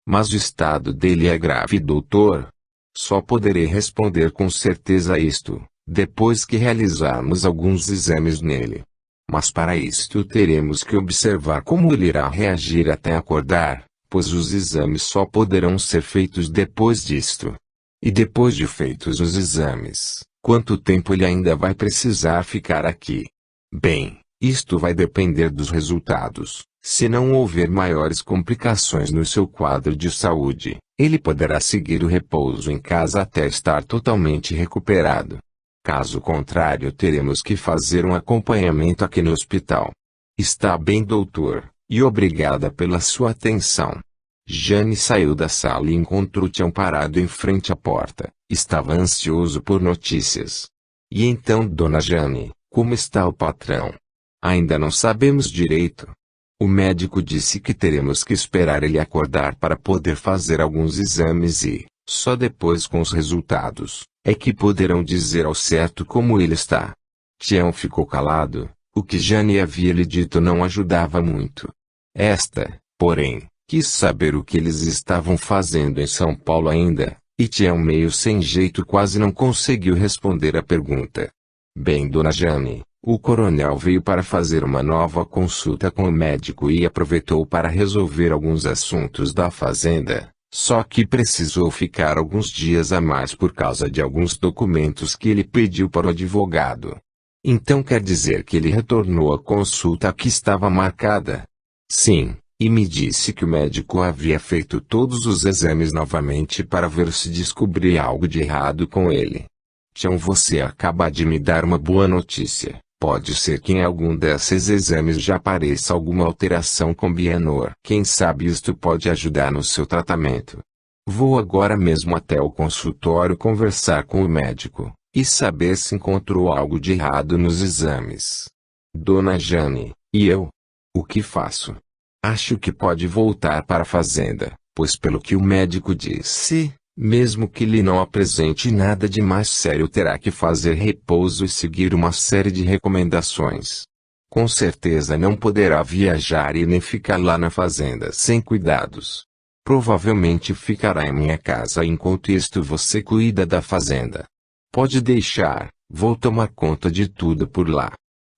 Mas o estado dele é grave, doutor? Só poderei responder com certeza isto, depois que realizarmos alguns exames nele. Mas para isto teremos que observar como ele irá reagir até acordar, pois os exames só poderão ser feitos depois disto. E depois de feitos os exames, quanto tempo ele ainda vai precisar ficar aqui? Bem, isto vai depender dos resultados. Se não houver maiores complicações no seu quadro de saúde, ele poderá seguir o repouso em casa até estar totalmente recuperado. Caso contrário, teremos que fazer um acompanhamento aqui no hospital. Está bem, doutor, e obrigada pela sua atenção. Jane saiu da sala e encontrou Tião parado em frente à porta. Estava ansioso por notícias. E então, Dona Jane, como está o patrão? Ainda não sabemos direito. O médico disse que teremos que esperar ele acordar para poder fazer alguns exames e, só depois com os resultados, é que poderão dizer ao certo como ele está. Tião ficou calado. O que Jane havia lhe dito não ajudava muito. Esta, porém, quis saber o que eles estavam fazendo em São Paulo ainda, e Tião, meio sem jeito, quase não conseguiu responder a pergunta. Bem, Dona Jane, o coronel veio para fazer uma nova consulta com o médico e aproveitou para resolver alguns assuntos da fazenda, só que precisou ficar alguns dias a mais por causa de alguns documentos que ele pediu para o advogado. Então quer dizer que ele retornou à consulta que estava marcada? Sim. E me disse que o médico havia feito todos os exames novamente para ver se descobria algo de errado com ele. Tião, você acaba de me dar uma boa notícia. Pode ser que em algum desses exames já apareça alguma alteração com Benhur. Quem sabe isto pode ajudar no seu tratamento. Vou agora mesmo até o consultório conversar com o médico, e saber se encontrou algo de errado nos exames. Dona Jane, e eu? O que faço? Acho que pode voltar para a fazenda, pois pelo que o médico disse, mesmo que lhe não apresente nada de mais sério, terá que fazer repouso e seguir uma série de recomendações. Com certeza não poderá viajar e nem ficar lá na fazenda sem cuidados. Provavelmente ficará em minha casa enquanto isto você cuida da fazenda. Pode deixar, vou tomar conta de tudo por lá.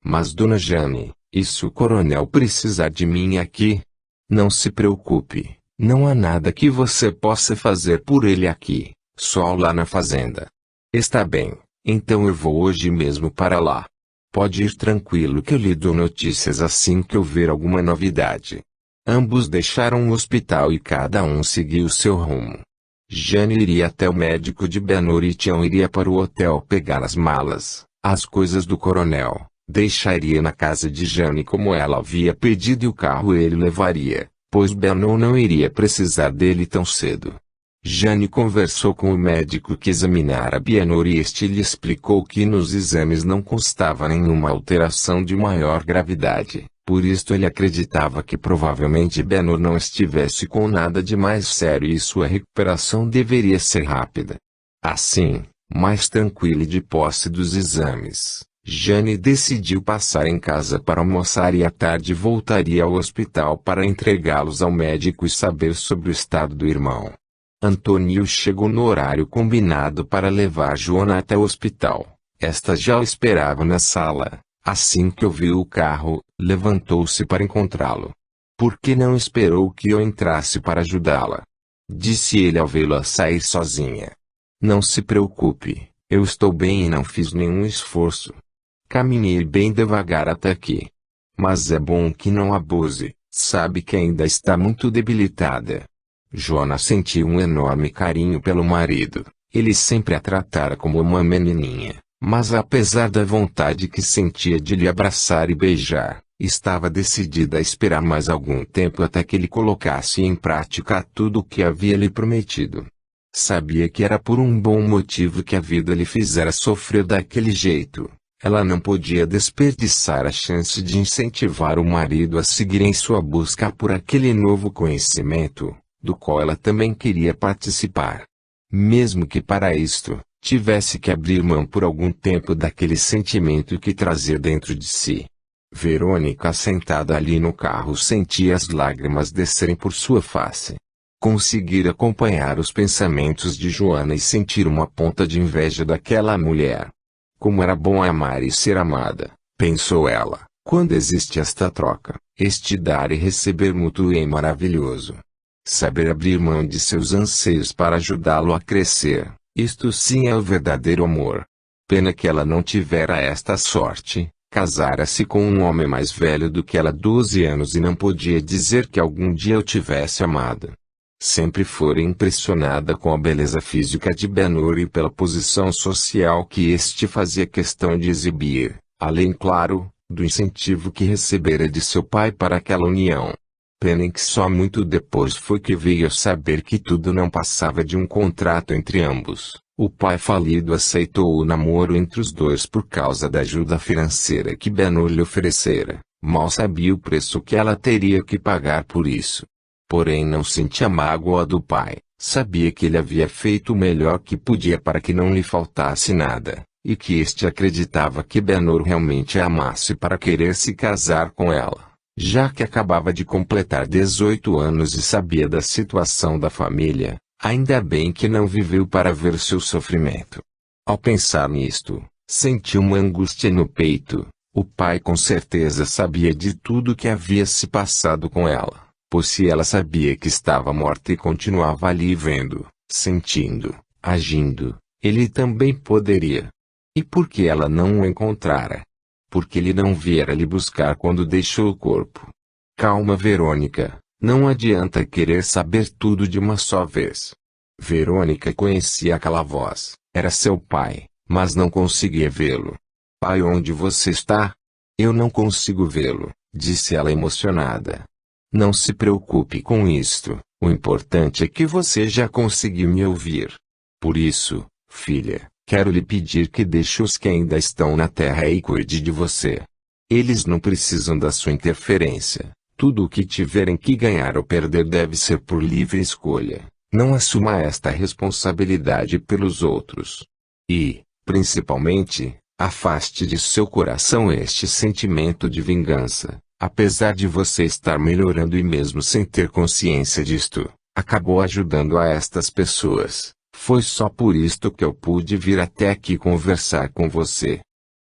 Mas Dona Jane, e se o coronel precisar de mim aqui? Não se preocupe, não há nada que você possa fazer por ele aqui, só lá na fazenda. Está bem, então eu vou hoje mesmo para lá. Pode ir tranquilo que eu lhe dou notícias assim que houver alguma novidade. Ambos deixaram o hospital e cada um seguiu seu rumo. Jane iria até o médico de Benhur e Tião iria para o hotel pegar as malas, as coisas do coronel. Deixaria na casa de Jane como ela havia pedido e o carro ele levaria, pois Benor não iria precisar dele tão cedo. Jane conversou com o médico que examinara Benor e este lhe explicou que nos exames não constava nenhuma alteração de maior gravidade, por isto ele acreditava que provavelmente Benor não estivesse com nada de mais sério e sua recuperação deveria ser rápida. Assim, mais tranquila e de posse dos exames, Jane decidiu passar em casa para almoçar e à tarde voltaria ao hospital para entregá-los ao médico e saber sobre o estado do irmão. Antônio chegou no horário combinado para levar Joana até o hospital. Esta já o esperava na sala. Assim que ouviu o carro, levantou-se para encontrá-lo. Por que não esperou que eu entrasse para ajudá-la? Disse ele ao vê-la sair sozinha. Não se preocupe, eu estou bem e não fiz nenhum esforço. Caminhei bem devagar até aqui. Mas é bom que não abuse, sabe que ainda está muito debilitada. Joana sentiu um enorme carinho pelo marido. Ele sempre a tratara como uma menininha, mas apesar da vontade que sentia de lhe abraçar e beijar, estava decidida a esperar mais algum tempo até que ele colocasse em prática tudo o que havia lhe prometido. Sabia que era por um bom motivo que a vida lhe fizera sofrer daquele jeito. Ela não podia desperdiçar a chance de incentivar o marido a seguir em sua busca por aquele novo conhecimento, do qual ela também queria participar. Mesmo que para isto, tivesse que abrir mão por algum tempo daquele sentimento que trazia dentro de si. Verônica, sentada ali no carro, sentia as lágrimas descerem por sua face. Conseguira acompanhar os pensamentos de Joana e sentir uma ponta de inveja daquela mulher. Como era bom amar e ser amada, pensou ela, quando existe esta troca, este dar e receber mútuo é maravilhoso. Saber abrir mão de seus anseios para ajudá-lo a crescer, isto sim é o verdadeiro amor. Pena que ela não tivera esta sorte, casara-se com um homem mais velho do que ela 12 anos e não podia dizer que algum dia o tivesse amado. Sempre fora impressionada com a beleza física de Benor e pela posição social que este fazia questão de exibir, além, claro, do incentivo que recebera de seu pai para aquela união. Pena em que só muito depois foi que veio a saber que tudo não passava de um contrato entre ambos. O pai falido aceitou o namoro entre os dois por causa da ajuda financeira que Benor lhe oferecera. Mal sabia o preço que ela teria que pagar por isso. Porém não sentia mágoa do pai, sabia que ele havia feito o melhor que podia para que não lhe faltasse nada, e que este acreditava que Benor realmente a amasse para querer se casar com ela, já que acabava de completar 18 anos e sabia da situação da família, ainda bem que não viveu para ver seu sofrimento. Ao pensar nisto, sentiu uma angústia no peito. O pai com certeza sabia de tudo que havia se passado com ela. Pois se ela sabia que estava morta e continuava ali vendo, sentindo, agindo, ele também poderia. E por que ela não o encontrara? Porque ele não viera lhe buscar quando deixou o corpo. Calma, Verônica, não adianta querer saber tudo de uma só vez. Verônica conhecia aquela voz, era seu pai, mas não conseguia vê-lo. Pai, onde você está? Eu não consigo vê-lo, disse ela emocionada. Não se preocupe com isto, o importante é que você já conseguiu me ouvir. Por isso, filha, quero lhe pedir que deixe os que ainda estão na terra e cuide de você. Eles não precisam da sua interferência. Tudo o que tiverem que ganhar ou perder deve ser por livre escolha. Não assuma esta responsabilidade pelos outros. E, principalmente, afaste de seu coração este sentimento de vingança. Apesar de você estar melhorando e mesmo sem ter consciência disto, acabou ajudando a estas pessoas. Foi só por isto que eu pude vir até aqui conversar com você.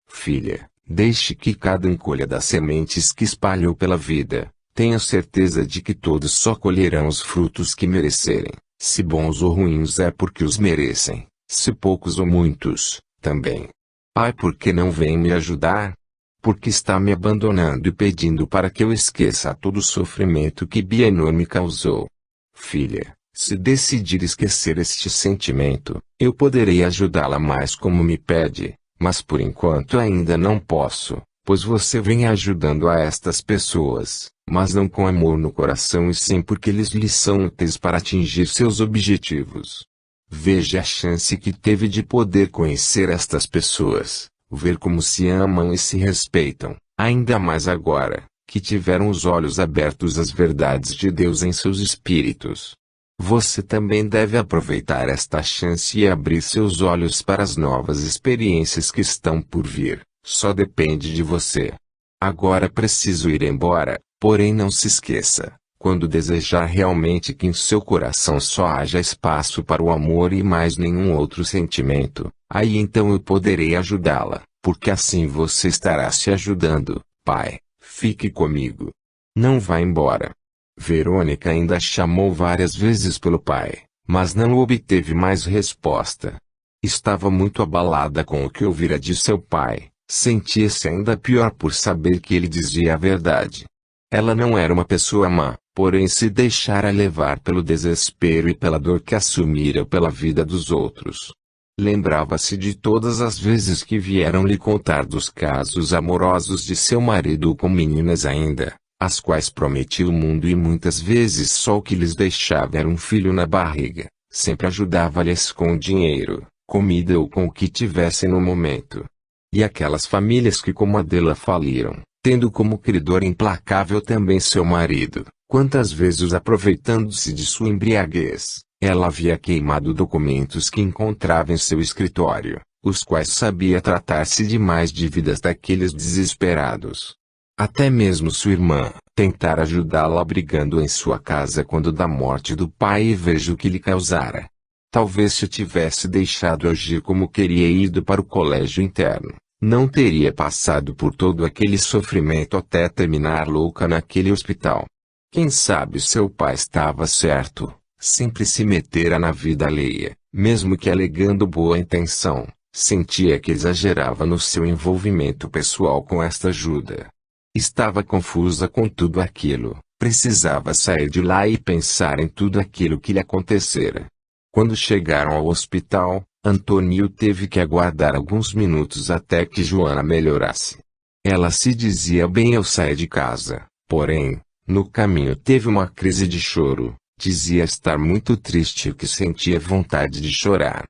Filha, deixe que cada um colha das sementes que espalhou pela vida. Tenha certeza de que todos só colherão os frutos que merecerem. Se bons ou ruins é porque os merecem. Se poucos ou muitos, também. Pai, por que não vem me ajudar? Porque está me abandonando e pedindo para que eu esqueça todo o sofrimento que Benor me causou. Filha, se decidir esquecer este sentimento, eu poderei ajudá-la mais como me pede, mas por enquanto ainda não posso, pois você vem ajudando a estas pessoas, mas não com amor no coração e sim porque eles lhes são úteis para atingir seus objetivos. Veja a chance que teve de poder conhecer estas pessoas, ver como se amam e se respeitam, ainda mais agora, que tiveram os olhos abertos às verdades de Deus em seus espíritos. Você também deve aproveitar esta chance e abrir seus olhos para as novas experiências que estão por vir, só depende de você. Agora preciso ir embora, porém não se esqueça, quando desejar realmente que em seu coração só haja espaço para o amor e mais nenhum outro sentimento, aí então eu poderei ajudá-la, porque assim você estará se ajudando. Pai, fique comigo. Não vá embora. Verônica ainda chamou várias vezes pelo pai, mas não obteve mais resposta. Estava muito abalada com o que ouvira de seu pai, sentia-se ainda pior por saber que ele dizia a verdade. Ela não era uma pessoa má, porém se deixara levar pelo desespero e pela dor que assumira pela vida dos outros. Lembrava-se de todas as vezes que vieram lhe contar dos casos amorosos de seu marido com meninas ainda, às quais prometia o mundo e muitas vezes só o que lhes deixava era um filho na barriga. Sempre ajudava-lhes com dinheiro, comida ou com o que tivessem no momento. E aquelas famílias que como a dela faliram, tendo como credor implacável também seu marido, quantas vezes aproveitando-se de sua embriaguez, ela havia queimado documentos que encontrava em seu escritório, os quais sabia tratar-se de mais dívidas daqueles desesperados. Até mesmo sua irmã, tentar ajudá-la brigando em sua casa quando da morte do pai e veja o que lhe causara. Talvez se tivesse deixado agir como queria e ido para o colégio interno, não teria passado por todo aquele sofrimento até terminar louca naquele hospital. Quem sabe seu pai estava certo, sempre se metera na vida alheia, mesmo que alegando boa intenção, sentia que exagerava no seu envolvimento pessoal com esta ajuda. Estava confusa com tudo aquilo, precisava sair de lá e pensar em tudo aquilo que lhe acontecera. Quando chegaram ao hospital, Antônio teve que aguardar alguns minutos até que Joana melhorasse. Ela se dizia bem ao sair de casa, porém, no caminho teve uma crise de choro, dizia estar muito triste e que sentia vontade de chorar.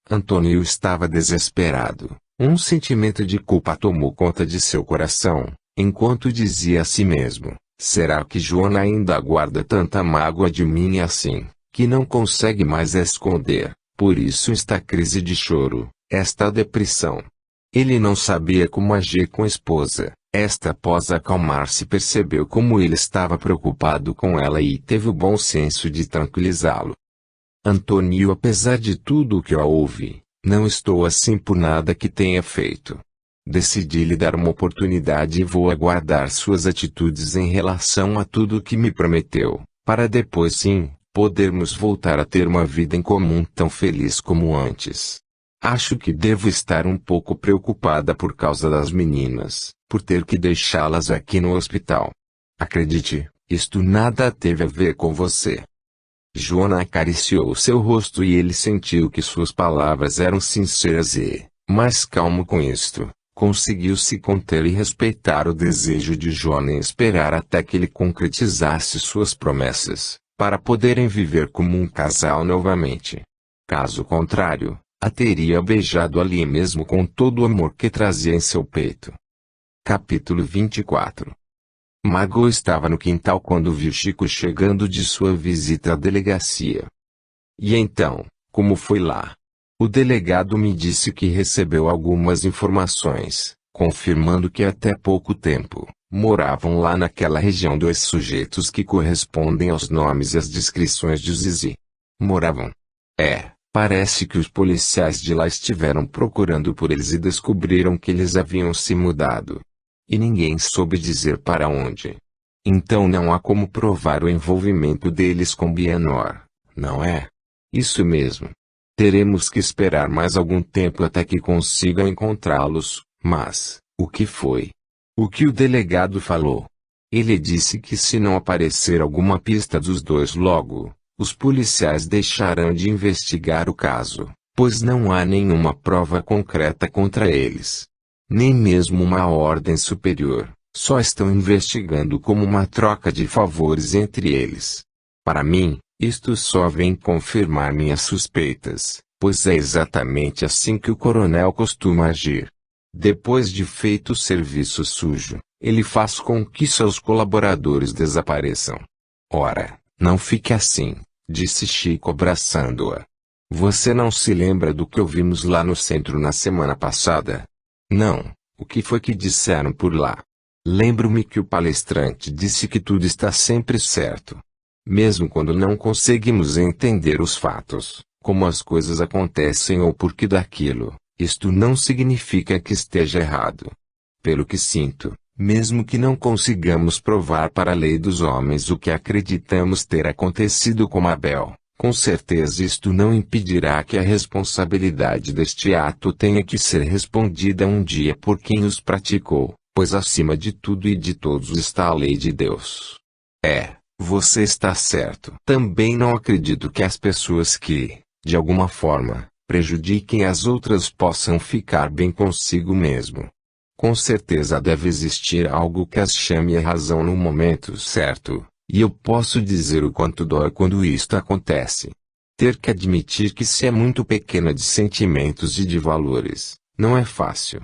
Antônio estava desesperado, um sentimento de culpa tomou conta de seu coração, enquanto dizia a si mesmo, será que Joana ainda guarda tanta mágoa de mim assim, que não consegue mais esconder? Por isso esta crise de choro, esta depressão. Ele não sabia como agir com a esposa. Após acalmar-se percebeu como ele estava preocupado com ela e teve o bom senso de tranquilizá-lo. Antônio, apesar de tudo o que houve, não estou assim por nada que tenha feito. Decidi lhe dar uma oportunidade e vou aguardar suas atitudes em relação a tudo o que me prometeu, para depois sim, podermos voltar a ter uma vida em comum tão feliz como antes. Acho que devo estar um pouco preocupada por causa das meninas, por ter que deixá-las aqui no hospital. Acredite, isto nada teve a ver com você. Joana acariciou seu rosto e ele sentiu que suas palavras eram sinceras e, mais calmo com isto, conseguiu se conter e respeitar o desejo de Joana em esperar até que ele concretizasse suas promessas, para poderem viver como um casal novamente. Caso contrário, a teria beijado ali mesmo com todo o amor que trazia em seu peito. Capítulo 24. Margot estava no quintal quando viu Chico chegando de sua visita à delegacia. E então, como foi lá? O delegado me disse que recebeu algumas informações, confirmando que até pouco tempo, moravam lá naquela região dois sujeitos que correspondem aos nomes e às descrições de Zizi. Moravam. Parece que os policiais de lá estiveram procurando por eles e descobriram que eles haviam se mudado. E ninguém soube dizer para onde. Então não há como provar o envolvimento deles com Bienor, não é? Isso mesmo. Teremos que esperar mais algum tempo até que consigam encontrá-los, mas, o que foi? O que o delegado falou? Ele disse que se não aparecer alguma pista dos dois logo, os policiais deixarão de investigar o caso, pois não há nenhuma prova concreta contra eles. Nem mesmo uma ordem superior, só estão investigando como uma troca de favores entre eles. Para mim, isto só vem confirmar minhas suspeitas, pois é exatamente assim que o coronel costuma agir. Depois de feito o serviço sujo, ele faz com que seus colaboradores desapareçam. Ora, não fique assim, disse Chico abraçando-a. Você não se lembra do que ouvimos lá no centro na semana passada? Não, o que foi que disseram por lá? Lembro-me que o palestrante disse que tudo está sempre certo. Mesmo quando não conseguimos entender os fatos, como as coisas acontecem ou por que daquilo, isto não significa que esteja errado. Pelo que sinto, mesmo que não consigamos provar para a lei dos homens o que acreditamos ter acontecido com Abel, com certeza isto não impedirá que a responsabilidade deste ato tenha que ser respondida um dia por quem os praticou, pois acima de tudo e de todos está a lei de Deus. Você está certo. Também não acredito que as pessoas que, de alguma forma, prejudiquem as outras possam ficar bem consigo mesmo. Com certeza deve existir algo que as chame à razão no momento certo, e eu posso dizer o quanto dói quando isto acontece. Ter que admitir que se é muito pequena de sentimentos e de valores, não é fácil.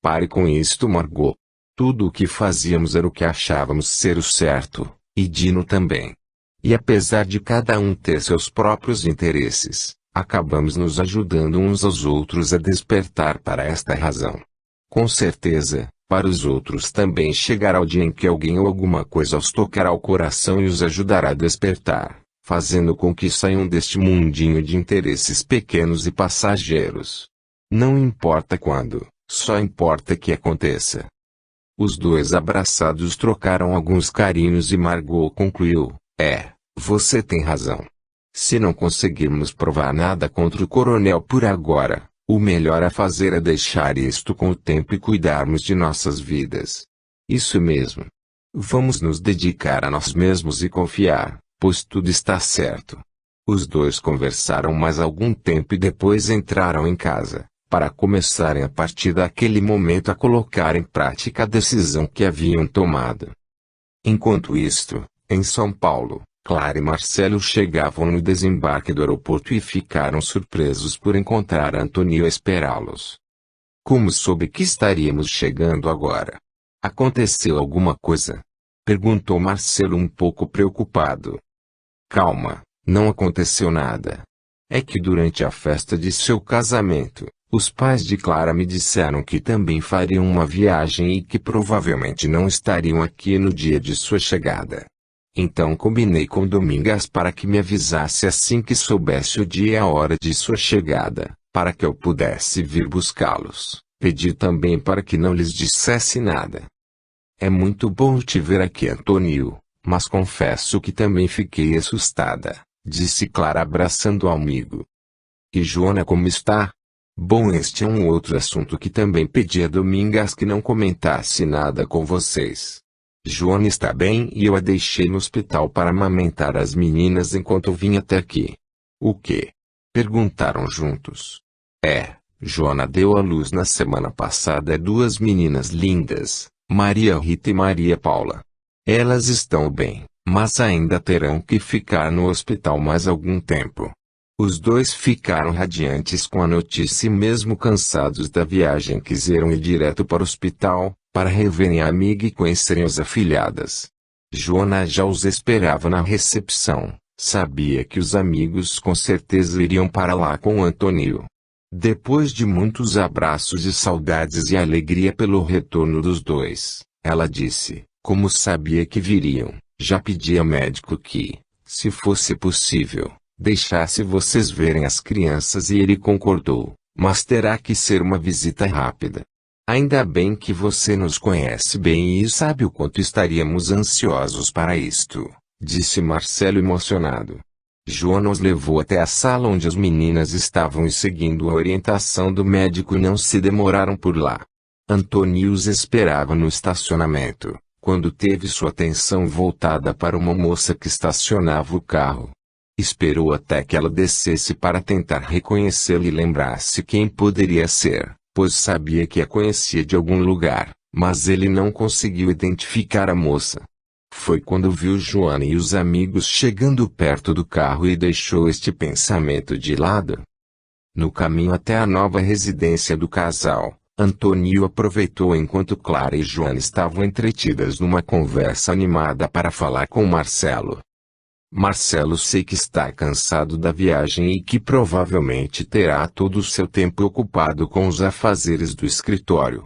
Pare com isto, Margot. Tudo o que fazíamos era o que achávamos ser o certo. E Dino também. E apesar de cada um ter seus próprios interesses, acabamos nos ajudando uns aos outros a despertar para esta razão. Com certeza, para os outros também chegará o dia em que alguém ou alguma coisa os tocará o coração e os ajudará a despertar, fazendo com que saiam deste mundinho de interesses pequenos e passageiros. Não importa quando, só importa que aconteça. Os dois abraçados trocaram alguns carinhos e Margot concluiu: você tem razão. Se não conseguirmos provar nada contra o coronel por agora, o melhor a fazer é deixar isto com o tempo e cuidarmos de nossas vidas. Isso mesmo. Vamos nos dedicar a nós mesmos e confiar, pois tudo está certo. Os dois conversaram mais algum tempo e depois entraram em casa, para começarem a partir daquele momento a colocar em prática a decisão que haviam tomado. Enquanto isto, em São Paulo, Clara e Marcelo chegavam no desembarque do aeroporto e ficaram surpresos por encontrar Antônio a esperá-los. Como soube que estaríamos chegando agora? Aconteceu alguma coisa? Perguntou Marcelo um pouco preocupado. Calma, não aconteceu nada. É que durante a festa de seu casamento, os pais de Clara me disseram que também fariam uma viagem e que provavelmente não estariam aqui no dia de sua chegada. Então combinei com Domingas para que me avisasse assim que soubesse o dia e a hora de sua chegada, para que eu pudesse vir buscá-los. Pedi também para que não lhes dissesse nada. É muito bom te ver aqui, Antônio, mas confesso que também fiquei assustada, disse Clara abraçando o amigo. E Joana como está? Bom, este é um outro assunto que também pedi a Domingas que não comentasse nada com vocês. Joana está bem e eu a deixei no hospital para amamentar as meninas enquanto vim até aqui. O quê? Perguntaram juntos. Joana deu à luz na semana passada 2 meninas lindas, Maria Rita e Maria Paula. Elas estão bem, mas ainda terão que ficar no hospital mais algum tempo. Os dois ficaram radiantes com a notícia e mesmo cansados da viagem quiseram ir direto para o hospital, para reverem a amiga e conhecerem as afilhadas. Joana já os esperava na recepção, sabia que os amigos com certeza iriam para lá com Antônio. Depois de muitos abraços e saudades e alegria pelo retorno dos dois, ela disse, como sabia que viriam, já pedi ao médico que, se fosse possível, deixasse vocês verem as crianças e ele concordou, mas terá que ser uma visita rápida. Ainda bem que você nos conhece bem e sabe o quanto estaríamos ansiosos para isto, disse Marcelo emocionado. Joana os levou até a sala onde as meninas estavam e seguindo a orientação do médico não se demoraram por lá. Antônio os esperava no estacionamento, quando teve sua atenção voltada para uma moça que estacionava o carro. Esperou até que ela descesse para tentar reconhecê-lo e lembrar-se quem poderia ser, pois sabia que a conhecia de algum lugar, mas ele não conseguiu identificar a moça. Foi quando viu Joana e os amigos chegando perto do carro e deixou este pensamento de lado. No caminho até a nova residência do casal, Antônio aproveitou enquanto Clara e Joana estavam entretidas numa conversa animada para falar com Marcelo. Marcelo sei que está cansado da viagem e que provavelmente terá todo o seu tempo ocupado com os afazeres do escritório.